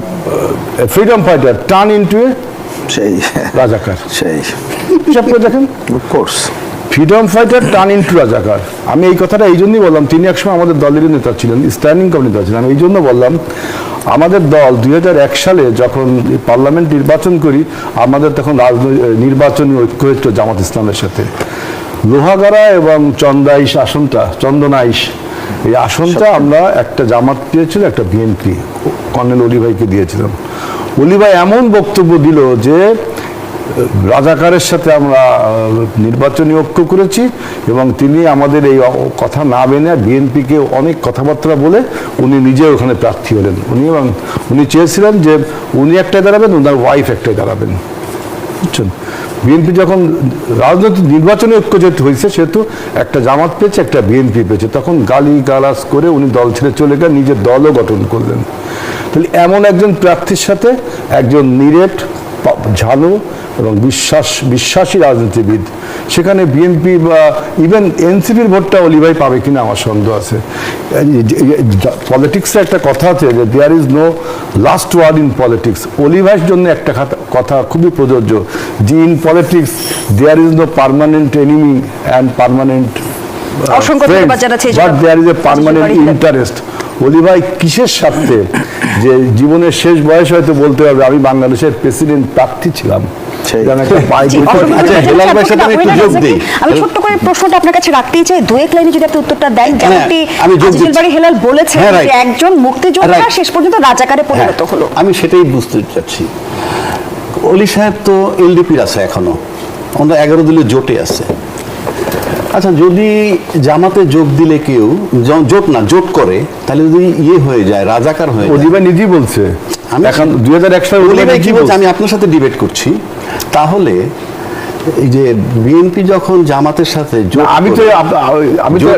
freedom fighter turn into a সেই রাজাকার। সেই হিসাব করে দেখেন, course freedom fighter turn into রাজাকার। আমি এই কথাটা এই জন্যই বললাম, তিনি একসময় আমাদের দলেরই নেতা ছিলেন, স্ট্যান্ডিং কমিটি নেতা ছিলেন। আমি এই জন্য বললাম আমাদের দল 2001 সালে যখন পার্লামেন্ট নির্বাচন করি, আমাদের তখন নির্বাচনী ঐক্য হচ্ছে জামাত ইসলামের সাথে। লোহাগাড়া এবং চন্দনাইশ এই আসনটা আমরা একটা জামাত দিয়েছিল, একটা বিএনপি কর্নেল অলি ভাইকে দিয়েছিলাম। অলি ভাই এমন বক্তব্য দিল যে রাজাকারের সাথে আমরা নির্বাচনী ঐক্য করেছি, এবং তিনি আমাদের এই কথা না মেনে বিএনপিকে অনেক কথাবার্তা বলে উনি নিজে ওখানে প্রার্থী হলেন। উনি চেয়েছিলেন যে উনি একটাই দাঁড়াবেন, ওনার ওয়াইফ একটাই দাঁড়াবেন, বুঝছেন। বিএনপি যখন রাজনৈতিক নির্বাচনী ঐক্য যেহেতু হয়েছে, সেহেতু একটা জামাত পেয়েছে, একটা বিএনপি পেয়েছে, তখন গালিগালাজ করে উনি দল ছেড়ে চলে গেলেন, নিজের দলও গঠন করলেন। তাহলে এমন একজন প্রার্থীর সাথে একজন নিরেট ঝানু এবং বিশ্বাসী রাজনীতিবিদ, সেখানে বিএনপি বা ইভেন এনসিপির ভোটটা অলি ভাই পাবে কিনা আমার সন্দেহ আছে। পলিটিক্সে একটা কথা আছে যে there is no last word in politics. Oli ভাইয়ের জন্য একটা কথা খুবই প্রযোজ্য, যে in politics there is no permanent enemy and permanent অসংখ্য ধন্যবাদ জানাচ্ছি। But there is a permanent interest. Oli ভাই কিসের স্বার্থে যে জীবনের শেষ বয়স হয়তো বলতে পারবে আমি বাংলাদেশের প্রেসিডেন্ট প্রার্থী ছিলাম। আমি ছোট্ট করে প্রশ্নটা আপনার কাছে রাখতেই চাই, 2-1 লাইনে যদি আপনি উত্তরটা দেন। যেমনটি আজিজুল বারী হেলাল বলেছেন যে একজন মুক্তিযোদ্ধা শেষ পর্যন্ত রাজাকারে পরিণত হলো। আমি সেটাই বুঝতে চাচ্ছি। অলি সাহেব তো এলডিপির আছে এখনো, আমরা 11 দলীয় জোটে আছে। আচ্ছা, যদি জামাতে যোগ দিলে কেউ জোট করে, তাহলে যদি হয়ে যায়, রাজাকার হয়ে যায়। অলি ভাই নিজেই বলছে, এখন 2001 সালে অলি ভাই কি বলছে, আমি আপনার সাথে ডিবেট করছি। তাহলে এই যে বিএনপি যখন জামাতের সাথে আমি তো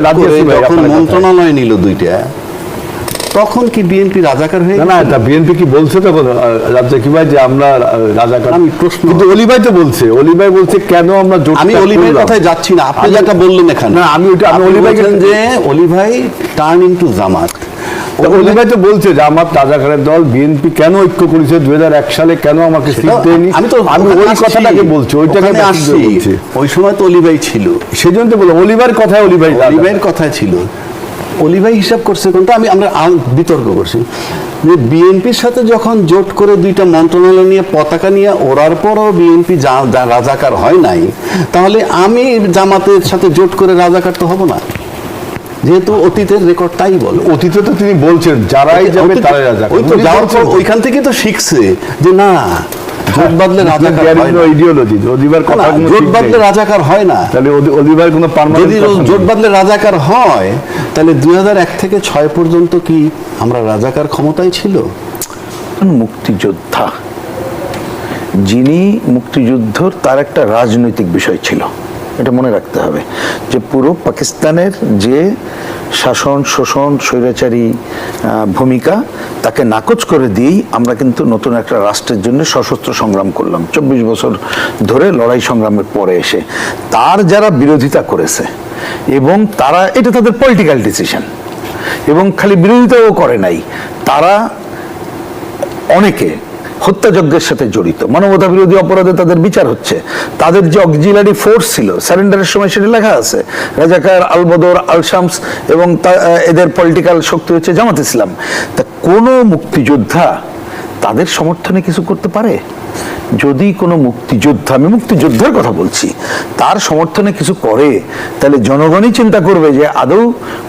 রাজি আছি ভাই, যখন মন্ত্রণালয় নিল দুইটা, তখন কি বিএনপি রাজাকার হয়ে না এটা বিএনপি কি বলছে তখন রাজ্জাকি ভাই যে আমরা রাজাকার? আমি প্রশ্ন, কিন্তু অলি ভাই তো বলছে, অলি ভাই বলছে কেন আমরা জোট। আমি অলি ভাইয়ের কথায় যাচ্ছি না, আপনি যেটা বললেন এখানে। না আমি অলি ভাই যে অলি ভাই টার্ন ইনটু জামাত, অলি ভাই তো বলছে যে আমার রাজাকারের দল বিএনপি কেন ঐক্য করেছে 2001 সালে, কেন আমাকে সিট দেয়নি। আমি ওই কথাটাকে বলছি, ওইটাকে বলছি। ওই সময় তো অলি ভাই ছিল, সেই জন্য তো বললাম অলি ভাইয়ের কথায় অলি ভাইয়ের কথায় ছিল। অলি ভাই হিসাব করছে কোনটা, আমরা বিতর্ক করছি যে বিএনপির সাথে যখন জোট করে দুইটা মন্ত্রণালয় নিয়ে পতাকা নিয়ে ওড়ার পরও বিএনপি রাজাকার হয় নাই, তাহলে আমি জামাতের সাথে জোট করে রাজাকার তো হব না, যেহেতু অতীতের রেকর্ড তাই বলে। অতীতে তো তিনি বলছেন যারাই যাবে তারাই রাজাকার। ওই তো যাওয়ার পর ওইখান থেকে তো শিখছে যে না, জোট বাদলে রাজাকার হয় না। আইডিওলজি অলিভার কথা, জোট বাদলে রাজাকার হয় না। তাহলে অলিভার কোনো যদি জোট বাদলে রাজাকার হয়, তাহলে 2001 থেকে 6 পর্যন্ত কি আমরা রাজাকার ক্ষমতায় ছিল? মুক্তিযোদ্ধা যিনি মুক্তিযুদ্ধর তার একটা রাজনৈতিক বিষয় ছিল, এটা মনে রাখতে হবে যে পুরো পাকিস্তানের যে শাসন শোষণ স্বৈরাচারী ভূমিকা তাকে নাকচ করে দিয়েই আমরা কিন্তু নতুন একটা রাষ্ট্রের জন্য সশস্ত্র সংগ্রাম করলাম 24 বছর ধরে লড়াই সংগ্রামের পরে এসে। তার যারা বিরোধিতা করেছে এবং তারা এটা তাদের পলিটিক্যাল ডিসিশন, এবং খালি বিরোধিতাও করে নাই, তারা অনেকে হত্যাযজ্ঞের সাথে জড়িত, মানবতা বিরোধী অপরাধে তাদের বিচার হচ্ছে। তাদের যে অক্সিলারি ফোর্স ছিল সারেন্ডারের সময় সেটা লেখা আছে, রাজাকার, আল বদর, আল শামস, এবং এদের পলিটিক্যাল শক্তি হচ্ছে জামাত ইসলাম। তা কোনো মুক্তিযোদ্ধা তাদের সমর্থনে কিছু করতে পারে? যদি কোনো মুক্তিযোদ্ধা, আমি মুক্তিযোদ্ধার কথা বলছি, তার সমর্থনে কিছু করে, তাহলে জনগণই চিন্তা করবে যে আদৌ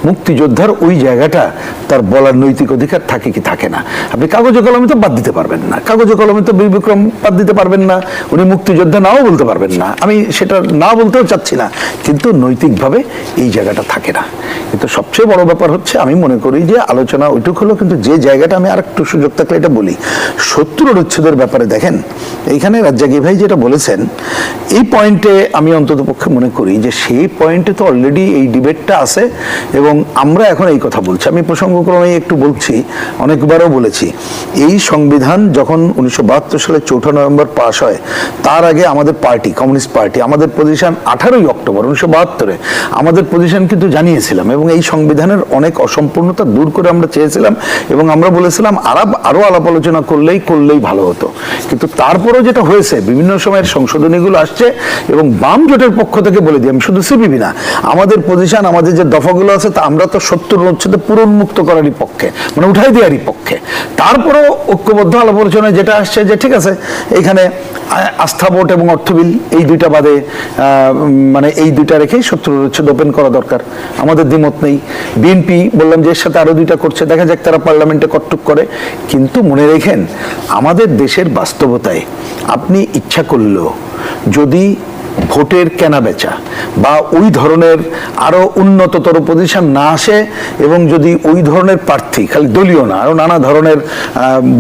মুক্তিযোদ্ধার ওই জায়গাটা তার বলার নৈতিক অধিকার থাকে কি থাকে না। আপনি কাগজে কলমে তো বাদ দিতে পারবেন না, কাগজে কলমে তো বীর বিক্রম বাদ দিতে পারবেন না, উনি মুক্তিযোদ্ধা নাও বলতে পারবেন না, আমি সেটা না বলতেও চাচ্ছি না, কিন্তু নৈতিকভাবে এই জায়গাটা থাকে না। কিন্তু সবচেয়ে বড় ব্যাপার হচ্ছে, আমি মনে করি যে আলোচনা ওইটুক হলো, কিন্তু যে জায়গাটা আমি আর একটু সুযোগ থাকলে এটা বলি, 70 অনুচ্ছেদের ব্যাপারে দেখেন এইখানে রাজ্জাকি ভাই যেটা বলেছেন, এই পয়েন্টে আমি অন্তত পক্ষে মনে করি যে সেই পয়েন্টে তো অলরেডি এই ডিবেটটা আছে, এবং আমরা এখন এই কথা বলছি। আমি প্রসঙ্গক্রমে একটু বলছি, অনেকবারও বলেছি, এই সংবিধান যখন 1972 সালে 4 নভেম্বর পাস হয়, তার আগে আমাদের পার্টি, কমিউনিস্ট পার্টি, আমাদের পজিশন 18 অক্টোবর 1972 আমাদের পজিশন কিন্তু জানিয়েছিলাম, এবং এই সংবিধানের অনেক অসম্পূর্ণতা দূর করে আমরা চেয়েছিলাম, এবং আমরা বলেছিলাম আরো আলাপ আলোচনা করলেই ভালো হতো। কিন্তু তারপরেও যেটা হয়েছে, বিভিন্ন সময়ের সংশোধনীগুলো আসছে, এবং বাম জোটের পক্ষ থেকে বলে দিই, আমি শুধু সিপিবি না, আমাদের পজিশন, আমাদের যে দফাগুলো আছে, তা আমরা তো 70 অনুচ্ছেদে পুরো উন্মুক্ত করারই পক্ষে, মানে উঠাই দেওয়ারই পক্ষে। তারপরেও ঐক্যবদ্ধ আলাপ আলোচনায় যেটা আসছে যে ঠিক আছে, এখানে আস্থা ভোট এবং অর্থ বিল, এই দুইটা বাদে মানে এই দুইটা রেখেই 70 অনুচ্ছেদ ওপেন করা দরকার, আমাদের দ্বিমত নেই। বিএনপি বললাম যে এর সাথে আরো দুইটা করছে, দেখা যাক তারা পার্লামেন্টে কটটুক করে। কিন্তু মনে রেখেন, আমাদের দেশের বাস্তবতায় আপনি ইচ্ছা করলেও যদি ভোটের কেনা বেচা বা ওই ধরনের আরো উন্নততর পজিশন না আসে, এবং যদি ওই ধরনের প্রার্থী, খালি দলীয় না, আরো নানা ধরনের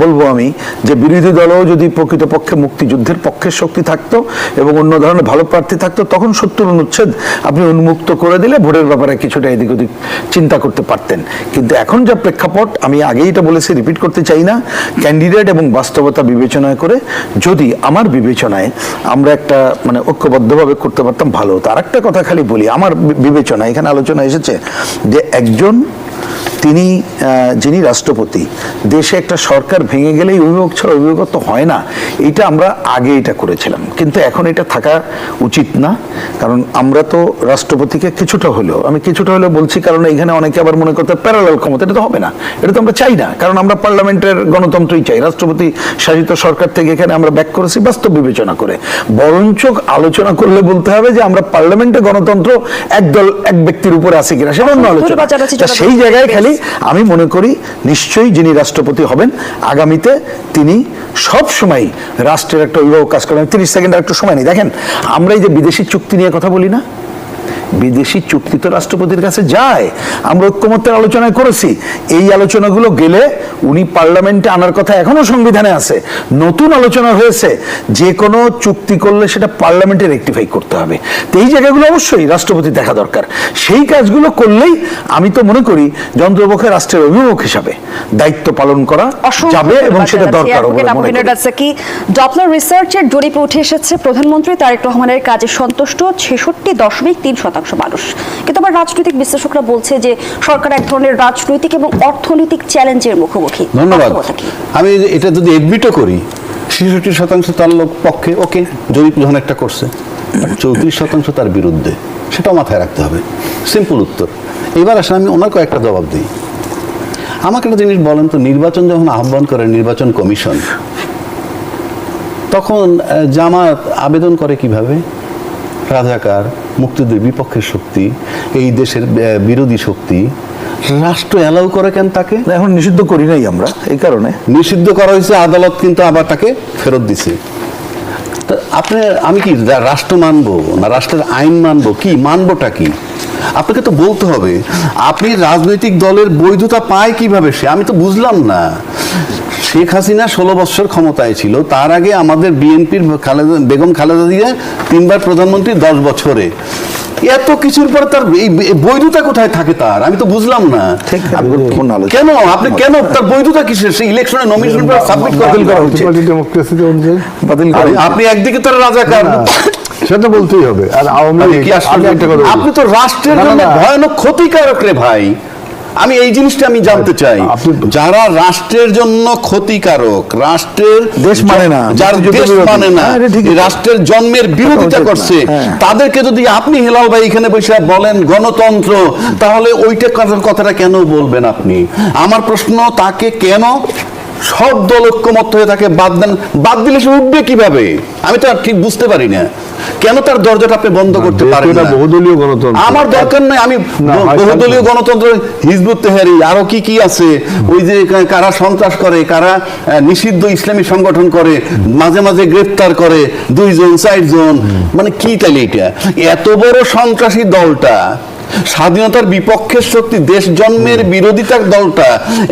বলবো আমি, যে বিরোধী দলও যদি প্রকৃতপক্ষে মুক্তিযুদ্ধের পক্ষে শক্তি থাকতো এবং অন্য ধরনের ভালো প্রার্থী থাকতো, তখন 70 অনুচ্ছেদ আপনি উন্মুক্ত করে দিলে ভোটের ব্যাপারে কিছুটা এদিক ওদিক চিন্তা করতে পারতেন। কিন্তু এখন যা প্রেক্ষাপট, আমি আগেই এটা বলেছি, রিপিট করতে চাই না, ক্যান্ডিডেট এবং বাস্তবতা বিবেচনা করে যদি আমার বিবেচনায় আমরা একটা মানে ঐক্যবদ্ধভাবে করতে পারতাম, ভালো হতো। আর একটা কথা খালি বলি, আমার বিবেচনা, এখানে আলোচনা এসেছে যে একজন তিনি যিনি রাষ্ট্রপতি, দেশে একটা সরকার ভেঙে গেলেই অভিভাবক ছাড়া অভিভাবকত্ব হয় না, এইটা আমরা আগে এটা করেছিলাম, কিন্তু এখন এটা থাকা উচিত না। কারণ আমরা তো রাষ্ট্রপতিকে কিছুটা হলেও, আমি কিছুটা হলেও বলছি কারণ এখানে অনেকে আবার মনে করতে প্যারালাল ক্ষমতা, এটা তো হবে না, এটা তো আমরা চাই না, কারণ আমরা পার্লামেন্টের গণতন্ত্রই চাই। রাষ্ট্রপতি শাসিত সরকার থেকে এখানে আমরা ব্যাক করেছি বাস্তব বিবেচনা করে, বরঞ্চ আলোচনা করলে বলতে হবে যে আমরা পার্লামেন্টে গণতন্ত্র এক দল এক ব্যক্তির উপরে আছে কিনা, সেটা অন্য আলোচনা। সেই জায়গায় খালি আমি মনে করি নিশ্চয়ই যিনি রাষ্ট্রপতি হবেন আগামীতে, তিনি সব সময় রাষ্ট্রের একটা অভিভাবক কাজ করেন। 30 সেকেন্ড আর একটু সময় নেই। দেখেন, আমরা এই যে বিদেশি চুক্তি নিয়ে কথা বলি না, বিদেশি চুক্তি তো রাষ্ট্রপতির কাছে যায়, আমরা ঐক্যমত্যের আলোচনায় করেছি, এই আলোচনাগুলো গেলে উনি পার্লামেন্টে আনার কথা এখনো সংবিধানে আছে। নতুন আলোচনা হয়েছে, যে কোনো চুক্তি করলে সেটা পার্লামেন্টে রেকটিফাই করতে হবে, তো এই জায়গাগুলো অবশ্যই রাষ্ট্রপতি দেখা দরকার। সেই কাজগুলো করলেই আমি তো মনে করি যন্ত্রপক্ষে রাষ্ট্রের অভিভাবক হিসাবে দায়িত্ব পালন করা যাবে, এবং সেটা দরকার বলে মনে করি। ডপলার রিসার্চের জরিপে উঠে এসেছে, প্রধানমন্ত্রী তারেক রহমানের কাজে সন্তুষ্ট 66.3% মানুষ। কিন্তু আবার রাজনৈতিক বিশ্লেষকরা বলছে যে সরকার এক ধরনের রাজনৈতিক এবং অর্থনৈতিক চ্যালেঞ্জের মুখোমুখি। ধন্যবাদ। আমি এটা যদি এডমিটও করি, 66% তার লোক পক্ষে, ওকে, জরিপ যখন একটা করছে, 34% তার বিরুদ্ধে, সেটাও মাথায় রাখতে হবে। সিম্পল উত্তর। এবার আসলে আমি ওনার কয়েকটা জবাব দিই। আমাকে একটা জিনিস বলেন তো, নির্বাচন যখন আহ্বান করে নির্বাচন কমিশন, তখন জামাত আবেদন করে কিভাবে? রাজাকার, মুক্তিযুদ্ধের বিপক্ষের শক্তি, এই দেশের বিরোধী শক্তি, রাষ্ট্র অ্যালাউ করে কেন তাকে? এখন নিষিদ্ধ করি নাই আমরা, এই কারণে নিষিদ্ধ করা হয়েছে, আদালত কিন্তু আবার তাকে ফেরত দিছে। আপনি, আমি কি রাষ্ট্র মানবো না রাষ্ট্রের আইন মানবো? কি মানবোটা কি? আপনাকে তো বলতে হবে, আপনি রাজনৈতিক দলের বৈধতা পায় কিভাবে সে? আমি তো বুঝলাম না। শেখ হাসিনা 16 বছর ক্ষমতায় ছিল, তার আগে আমাদের বিএনপির বেগম খালেদা জিয়া 3 বার প্রধানমন্ত্রী 10 বছরে। এত কিছুর পর তার এই বৈধতা কোথায় থাকে তার, আমি তো বুঝলাম না। ঠিক, গুরুত্বপূর্ণ আলোচনা। কেন আপনি কেন তার বৈধতা কিসের? সেই ইলেকশনে নমিনেশন সাবমিট করা হচ্ছে। ডেমোক্রেসিতে অনুযায়ী বাতিল করা হচ্ছে। আপনি একদিকে তার রাজাকার, সেটা বলতেই হবে। আর আওয়ামী লীগ, আমি একটা কথা বলি। আপনি তো রাষ্ট্রের জন্য ভয়ানক ক্ষতিকারক রে ভাই। আমি এই জিনিসটা আমি জানতে চাই, যারা রাষ্ট্রের জন্য ক্ষতিকারক, রাষ্ট্রের দেশ মানে না, যার দেশ মানে না, রাষ্ট্রের জন্মের বিরোধিতা করছে, তাদেরকে যদি আপনি হেলাল ভাই এখানে বসে বলেন গণতন্ত্র, তাহলে ওইটা কথাটা কেন বলবেন আপনি? আমার প্রশ্ন, তাকে কেন সব দল ঐক্যমত্য হয়ে তাকে বাদ দিলে সে উঠবে কিভাবে? আমি তো ঠিক বুঝতে পারি না কেন তার দরজাটা আপনি বন্ধ করতে পারেন না। বহুদলীয় গণতন্ত্র আমার দরকার নাই, আমি বহুদলীয় গণতন্ত্র, হিজবুত তেহরি, আরো কি কি আছে, ওই যে কারা সন্ত্রাস করে, কারা নিষিদ্ধ ইসলামী সংগঠন করে, মাঝে মাঝে গ্রেফতার করে 2 জন 4 জন, মানে কি তাইলে এটা? এত বড় সন্ত্রাসী দলটা, স্বাধীনতার বিপক্ষের শক্তি, দেশ জন্মের বিরোধিতার দলটা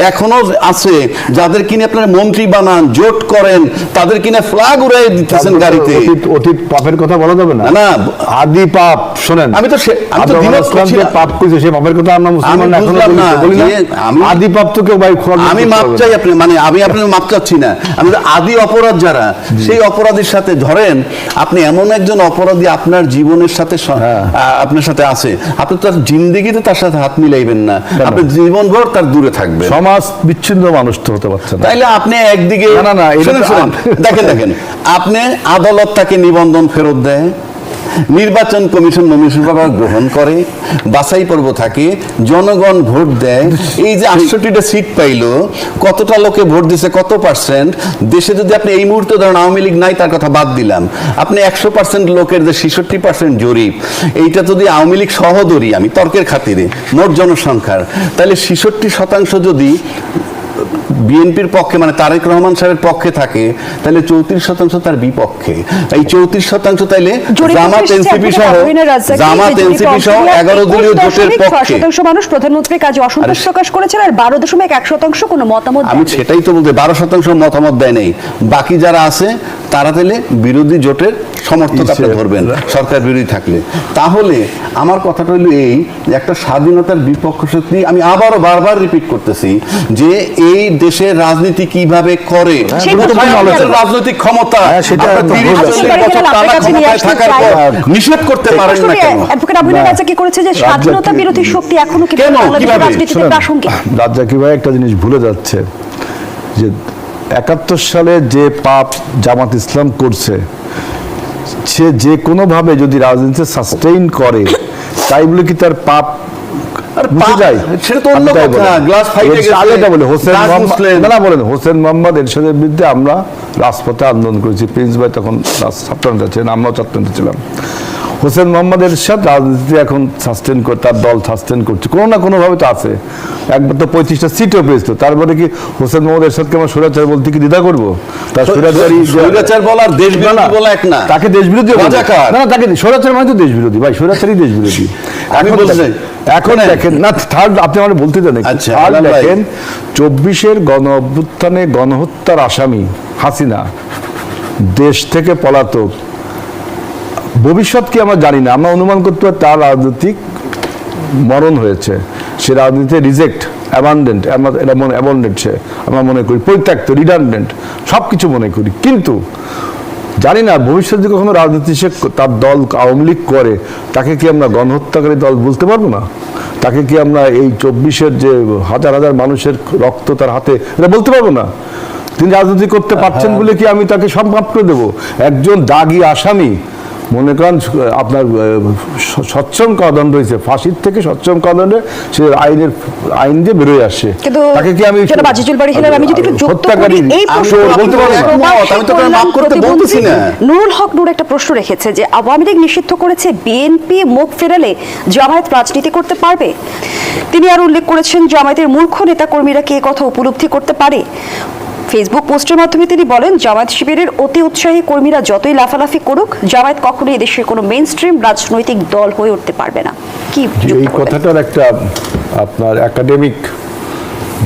এখনো আছে, যাদের কিনে আপনারা মন্ত্রী বানান, জোট করেন, তাদের কিনে ফ্ল্যাগ উড়াই দিতেছেন গাড়িতে। অতীত পাপের কথা বলা যাবে না। না, আদি পাপ শোনেন, আমি তো পাপ করেছে, সে পাপের কথা আমরা মুসলমান এখনো বলি না। আদি পাপ তো কেউ ভাই, আমি মাপ চাই আপনি, মানে আমি আপনার মাপ চাচ্ছি না, আমি আদি অপরাধ যারা, সেই অপরাধীর সাথে ধরেন আপনি এমন একজন অপরাধী আপনার জীবনের সাথে আপনার সাথে আছে, আপনি তার জিন্দেগিতে তার সাথে হাত মিলাইবেন না, আপনি জীবনভর তার দূরে থাকবে। সমাজ বিচ্ছিন্ন মানুষ তো হতে পারছে না। তাইলে আপনি একদিকে শুনুন, দেখেন আপনি আদালত তাকে নিবন্ধন ফেরত দেয়, নির্বাচন কমিশন নমিনেশন গ্রহণ করে, বাছাই পর্ব থাকে, জনগণ ভোট দেয়। এই যে 68টা সিট পাইলো, কতটা লোকে ভোট দিছে, কত পার্সেন্ট দেশে? যদি আপনি এই মুহূর্তে ধরেন আওয়ামী লীগ নাই, তার কথা বাদ দিলাম, আপনি 100% লোকের যে 66% জরিপ, এইটা যদি আওয়ামী লীগ সহ ধরি আমি তর্কের খাতিরে মোট জনসংখ্যার, তাহলে 66% যদি বিএনপির পক্ষে, মানে তারেক রহমান সাহেবের পক্ষে থাকে, তাহলে 34% তার বিপক্ষে। এই 34% তাইলে জামাত এনসিপি সহ 11 দলীয় জোটের পক্ষে। 6% মানুষ প্রধানমন্ত্রীর কাজে অসন্তোষ প্রকাশ করেছেন, আর 12.1% কোনো মতামত দেয়নি। আমি সেটাই তো বলতে, 12% মতামত দেয় নাই। বাকি যারা আছে তারা তাহলে বিরোধী জোটের সমর্থক আপনি ধরবেন, সরকার বিরোধী থাকলে। তাহলে আমার কথাটা হলো এই, একটা স্বাধীনতার বিপক্ষ শক্তি, আমি আবারও বারবার রিপিট করতেছি যে এই দেশের রাজনীতি কিভাবে করে, রাজনৈতিক ক্ষমতা নিষেধ করতে পারেন না কেন? অ্যাডভোকেট আবুল রাজা কি করেছে যে স্বাধীনতা বিরোধী শক্তি এখনো কি রাজনীতিতে প্রাসঙ্গিক? রাজ্জাকি ভাই একটা জিনিস ভুলে যাচ্ছে, যে 71 সালে যে পাপ জামাত ইসলাম করছে, সে যে কোনো ভাবে যদি রাজনীতি সাস্টেইন করে, তাই বলে কি তার পাপ হোসেন মোহাম্মদ এরশাদের বিরুদ্ধে আমরা রাজপথে আন্দোলন করেছি। প্রিন্স ভাই তখন ছাত্রনেতা ছিলেন, আমরাও ছাত্রনেতা ছিলাম। হোসেন মোহাম্মদ এরশাদ রাজনীতি এখন সাস্টেন করে, তার দল সাস্টেন করছে, কোনো না কোনো ভাবে তো আছে। একবার তো 35টা সিটও পেয়েছিল, তারপরে কি হোসেন মোহাম্মদ এরশাদকে আমরা স্বৈরাচার বলতে কি দ্বিধা করবো? তার স্বৈরাচার বলার দেশ বিরোধী বলা এক না, তাকে দেশ বিরোধী না, তাকে স্বৈরাচার মানে তো দেশ বিরোধী ভাই, স্বৈরাচারই দেশ বিরোধী। আমি বলছি এখন দেখেন না, থার্ড আপনি আমার বলতে দেন, দেখেন 24-এর গণ অভ্যুত্থানে গণহত্যার আসামি হাসিনা দেশ থেকে পলাতক, ভবিষ্যৎ কি আমরা জানি না, আমরা অনুমান করতে পারি তার রাজনৈতিক মরণ হয়েছে, সে রাজনীতিতে রিজেক্ট, অ্যাবান্ডেন্ট, সে আমরা মনে করি পরিত্যক্ত, রিডান্ডেন্ট, সব কিছু মনে করি। কিন্তু জানি না ভবিষ্যৎ যদি কখনো রাজনীতি সে তার দল আওয়ামী লীগ করে, তাকে কি আমরা গণহত্যাকারী দল বলতে পারবো না? তাকে কি আমরা এই 24-এর যে হাজার হাজার মানুষের রক্ত তার হাতে, এটা বলতে পারবো না? তিনি রাজনীতি করতে পারছেন বলে কি আমি তাকে সম্মান করে দেবো? একজন দাগী আসামি, মনে করেন আপনার সচ্ছম কারাদণ্ড হয়েছে, ফাঁসির থেকে সচ্ছম কারাদণ্ডে সে আইন দিয়ে বেরোয় আসে, তাকে কি আমি হত্যাকারী বলতে পারবো না? নুরুল হক নূর একটা প্রশ্ন রেখেছে যে আওয়ামী লীগ নিষিদ্ধ করেছে, বিএনপি মুখ ফেরালে জামায়াত রাজনীতি করতে পারবে। তিনি আর উল্লেখ করেছেন জামায়াতের মূর্খ নেতা কর্মীরা কি কথা উপলব্ধি করতে পারে? ফেসবুক পোস্টের মাধ্যমে তিনি বলেন, জামায়াত শিবিরের অতি উৎসাহী কর্মীরা যতই লাফালাফি করুক, জামায়াত কখনোই এদেশের কোনো মেইন স্ট্রিম রাজনৈতিক দল হয়ে উঠতে পারবে না। কি এই কথাটার একটা আপনার একাডেমিক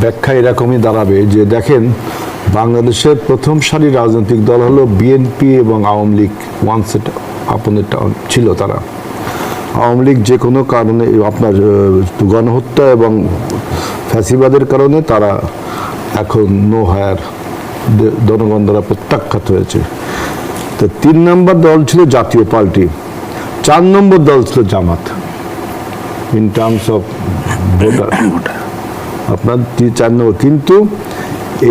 ব্যাখ্যা এরকমই দাঁড়াবে যে, দেখেন বাংলাদেশের প্রথম সারির রাজনৈতিক দল হলো বিএনপি এবং আওয়ামী লীগ। ওয়ান সেট আপনের ছিল তারা। আওয়ামী লীগ যে কোনো কারণে আপনার গণহত্যা এবং ফ্যাসিবাদের কারণে তারা এখন নো হায়ার, জনগণ দ্বারা প্রত্যাখ্যাত হয়েছে। তো 3 নম্বর দল ছিল জাতীয় পার্টি, 4 নম্বর দল ছিল জামাত ইন টার্মস অফ ভোটার। আপনার 4 নম্বর, কিন্তু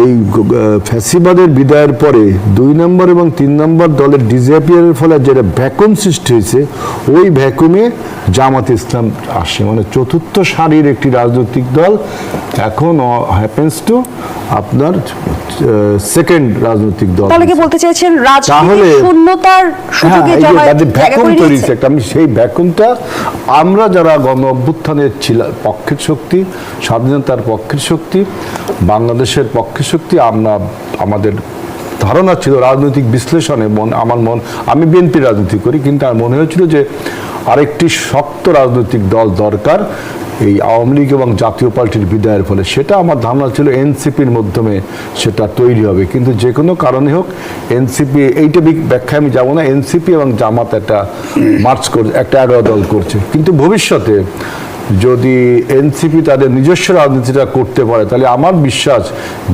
এই ফ্যাসিবাদের বিদায়ের পরে 2 নম্বর এবং 3 নম্বর দলের ডিসঅ্যাপিয়ারের ফলে যেটা ভ্যাকুম সৃষ্টি হয়েছে, ওই ভ্যাকুমে জামাত ইসলাম আসে, মানে চতুর্থ সারির একটি রাজনৈতিক দল এখন হ্যাপেন্স টু আপনার সেকেন্ড রাজনৈতিক দল। তাহলে কি বলতে চাইছেন তাহলে রাজনৈতিক শূন্যতার সুযোগে জামায়াত জায়গা ভ্যাকুম করে তৈরি নিয়েছে? হয়েছে, আমি সেই ভ্যাকুমটা আমরা যারা গণ অভ্যুত্থানের পক্ষের শক্তি, স্বাধীনতার পক্ষের শক্তি, বাংলাদেশের পক্ষের শক্তি, আমরা আমাদের ধারণা ছিল রাজনৈতিক বিশ্লেষণে আমি বিএনপির রাজনীতি করি, কিন্তু আমার মনে হয়েছিল যে আরেকটি শক্ত রাজনৈতিক দল দরকার এই আওয়ামী লীগ এবং জাতীয় পার্টির বিদায়ের ফলে। সেটা আমার ধারণা ছিল এনসিপির মাধ্যমে সেটা তৈরি হবে, কিন্তু যে কোনো কারণে হোক এনসিপি, এইটা ব্যাখ্যায় আমি যাবো না, এনসিপি এবং জামাত একটা মার্চ করছে, একটা 11 দল করছে। কিন্তু ভবিষ্যতে যদি এনসিপি তাদের নিজস্ব রাজনীতিটা করতে পারে, তাহলে আমার বিশ্বাস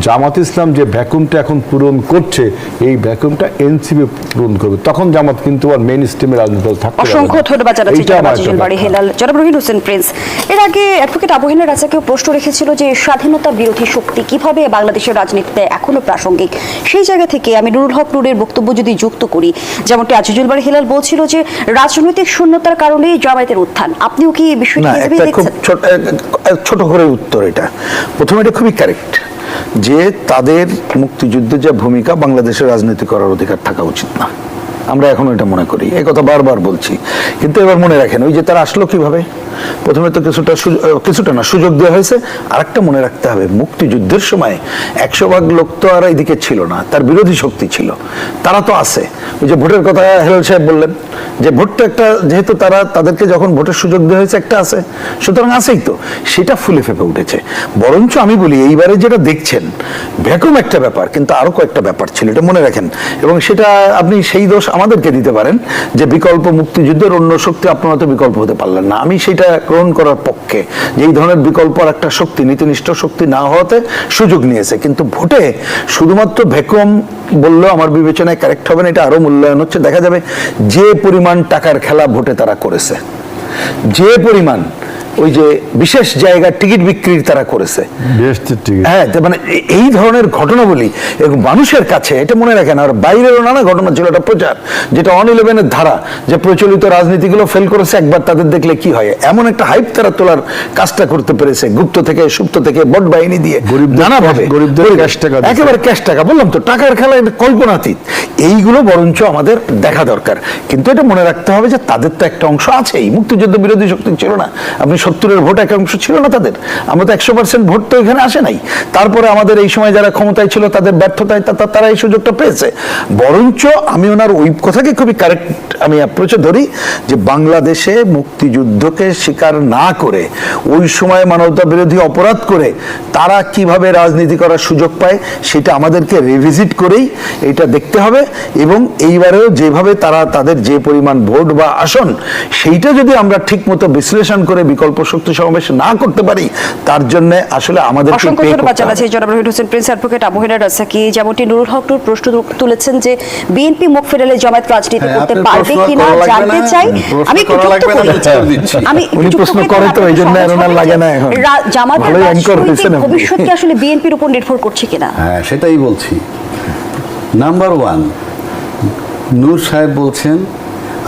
জামাত ইসলাম যে ভ্যাকুমটা এখন পূরণ করছে, এই ভ্যাকুমটা এনসিপি পূরণ করবে। তখন জামাত কিন্তু আর মেইন স্ট্রিমের রাজনীতি দল থাকবে। অসংখ্য ধন্যবাদ জানাচ্ছি জনাব আজিজুল বারী হেলাল। জনাব রহিন হোসেন প্রিন্স, এর আগে অ্যাডভোকেট আবু হেনা রাজাকেও প্রশ্ন রেখেছিল যে স্বাধীনতা বিরোধী শক্তি কিভাবে বাংলাদেশের রাজনীতিতে এখনো প্রাসঙ্গিক। সেই জায়গা থেকে আমি নুরুল হক নূরের বক্তব্য যদি যুক্ত করি, যেমনটি আজিজুল বারী হেলাল বলছিল যে রাজনৈতিক শূন্যতার কারণেই জামায়াতের উত্থান, আপনিও কি এই বিষয়টি খুব ছোট করে উত্তর। এটা প্রথমে এটা খুবই কারেক্ট যে তাদের মুক্তিযুদ্ধের যে ভূমিকা বাংলাদেশের রাজনীতি করার অধিকার থাকা উচিত না, আমরা এখন এটা মনে করি, এই কথা বারবার বলছি। কিন্তু এবার মনে রাখেন ওই যে তারা আসলো কিভাবে, প্রথমে তো কিছুটা না সুযোগ দেওয়া হয়েছে। আরেকটা মনে রাখতে হবে, মুক্তিযুদ্ধের সময় 100% লোক তো আর এইদিকে ছিল না, তার বিরোধী শক্তি ছিল, তারা তো আছে। ওই যে ভোটের কথা হেলাল সাহেব বললেন যে ভোটটা একটা, যেহেতু তাদেরকে যখন ভোটের সুযোগ দেওয়া হয়েছে একটা আছে, সুতরাং আছেই তো, সেটা ফুলে ফেপে উঠেছে। বরঞ্চ আমি বলি এইবারে যেটা দেখছেন ভ্যাকুম একটা ব্যাপার, কিন্তু আরো কয়েকটা ব্যাপার ছিল, এটা মনে রাখেন। এবং সেটা আপনি সেই দোষ আমাদেরকে দিতে পারেন যে বিকল্প মুক্তিযুদ্ধের অন্য শক্তি আপনারা তো বিকল্প হতে পারলেন না। আমি সেটা গ্রহণ করার পক্ষে যে এই ধরনের বিকল্প আর একটা শক্তি, নীতিনিষ্ঠ শক্তি না হওয়াতে সুযোগ নিয়েছে। কিন্তু ভোটে শুধুমাত্র ভ্যাকুয়াম বললেও আমার বিবেচনায় কারেক্ট হবে না, এটা আরো মূল্যায়ন হচ্ছে। দেখা যাবে যে পরিমাণ টাকার খেলা ভোটে তারা করেছে, যে পরিমাণ ওই যে বিশেষ জায়গার টিকিট বিক্রির তারা করেছে, হ্যাঁ, মানে এই ধরনের ঘটনাবলী মানুষের কাছে, এটা মনে রাখেন। আর বাইরেরও নানা ঘটনা ছিল, এটা প্রচার, যেটা 111-এর ধারা, যে প্রচলিত রাজনীতিগুলো ফেল করেছে, একবার তাদের দেখলে কি হয়, এমন একটা হাইপ তারা তোলার কাজটা করতে পেরেছে, গুপ্ত থেকে সুপ্ত থেকে বট বাহিনী দিয়ে নানাভাবে, একেবারে ক্যাশ টাকা, বললাম তো টাকার খেলা কল্পনাতীত। এইগুলো বরঞ্চ আমাদের দেখা দরকার। কিন্তু এটা মনে রাখতে হবে যে তাদের তো একটা অংশ আছেই, মুক্তিযুদ্ধ বিরোধী শক্তি ছিল না, আপনি 70-এর ভোট একাংশ ছিল না তাদের, আমরা তো 100% ভোট তো এখানে আসে নাই। তারপরে আমাদের এই সময় যারা ক্ষমতায় ছিল তাদের ব্যর্থতায় তারা এই সুযোগটা পেয়েছে। বরঞ্চ আমি ওনার ওই কথাকে খুবই কারেক্ট আমি অ্যাপ্রোচে ধরি যে বাংলাদেশে মুক্তিযুদ্ধকে স্বীকার না করে, ওই সময় মানবতা বিরোধী অপরাধ করে তারা কিভাবে রাজনীতি করার সুযোগ পায়, সেটা আমাদেরকে রিভিজিট করেই এটা দেখতে হবে। এবং এইবারেও যেভাবে তারা তাদের যে পরিমাণ ভোট বা আসন, সেইটা যদি আমরা ঠিক মতো বিশ্লেষণ করে বিকল্প শক্তি সমাবেশ না করতে পারি, তার জন্য আসলে আমাদের অসংখ্য ধন্যবাদ জানাচ্ছি জনাব রহিন হোসেন প্রিন্স। অ্যাডভোকেট আবু হেনা রাজাকি, যেমনটি নুরুল হক নূর প্রশ্ন তুলেছেন যে বিএনপি মুখ ফেরালে জামায়াত রাজনীতি করতে পারবে কিনা জানতে চাই। আমি প্রশ্ন করে তো এই জন্য আর লাগে না, এখন জামায়াতের ভবিষ্যৎ কি আসলে বিএনপির উপর নির্ভর করছে কিনা? হ্যাঁ, সেটাই বলছি। নাম্বার 1, নূর সাহেব বলছেন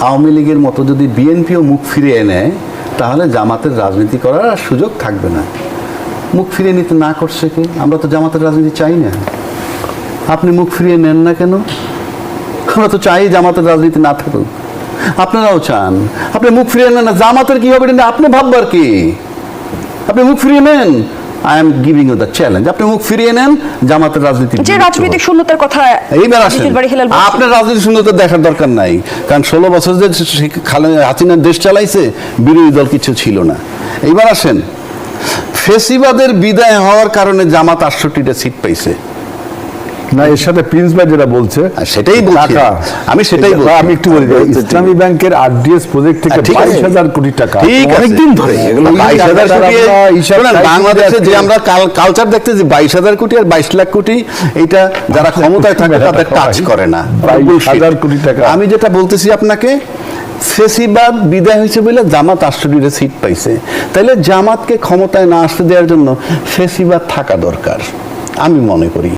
আওয়ামী লীগের মতো যদি বিএনপিও মুখ ফিরিয়ে নেয় তাহলে জামাতের রাজনীতি করার আর সুযোগ থাকবে না। মুখ ফিরিয়ে নিতে না করছে কি? আমরা তো জামাতের রাজনীতি চাই না। আপনি মুখ ফিরিয়ে নেন না কেন? আমরা তো চাই জামাতের রাজনীতি না থাকুক, আপনারাও চান। আপনি মুখ ফিরিয়ে নেন না, জামাতের কি হবে এটা আপনি ভাববার কি? আপনি মুখ ফিরিয়ে নেন, I am giving you the challenge. আপনি মুখ ফিরিয়ে নেন, জামাতের রাজনীতি, যে রাজনৈতিক শূন্যতার কথা এইবার আসেন। আপনার রাজনৈতিক শূন্যতা দেখার দরকার নাই, কারণ 16 বছর যে হাসিনা দেশ চালাইছে, বিরোধী দল কিছু ছিল না। এইবার আসেন, ফেসিবাদের বিদায় হওয়ার কারণে জামাত 68টা সিট পাইছে। না, এর সাথে প্রিন্স ভাই যেটা বলছে সেটাই বলছি। টাকা, আমি সেটাই বলছি। আমি একটু বলি, ইসলামী ব্যাংকের RDS প্রজেক্ট থেকে ঠিক আছে। 22,000 কোটি টাকা ঠিক আছে। অনেকদিন ধরে এগুলো 22,000 কোটি, হিসাব শোনেন, বাংলাদেশে যে আমরা কালচার দেখতে যে 22,000 কোটি আর 22 লাখ কোটি, এটা যারা ক্ষমতায় থাকে তাদের টাচ করে না। 22,000 কোটি টাকা। আমি যেটা বলতেছি আপনাকে, ফেসিবাদ বিদায় হয়েছে বলে জামাত 8টা সিট পাইছে, তাইলে জামাতকে ক্ষমতায় না আসতে দেওয়ার জন্য ফেসিবাদ থাকা দরকার আমি মনে করি।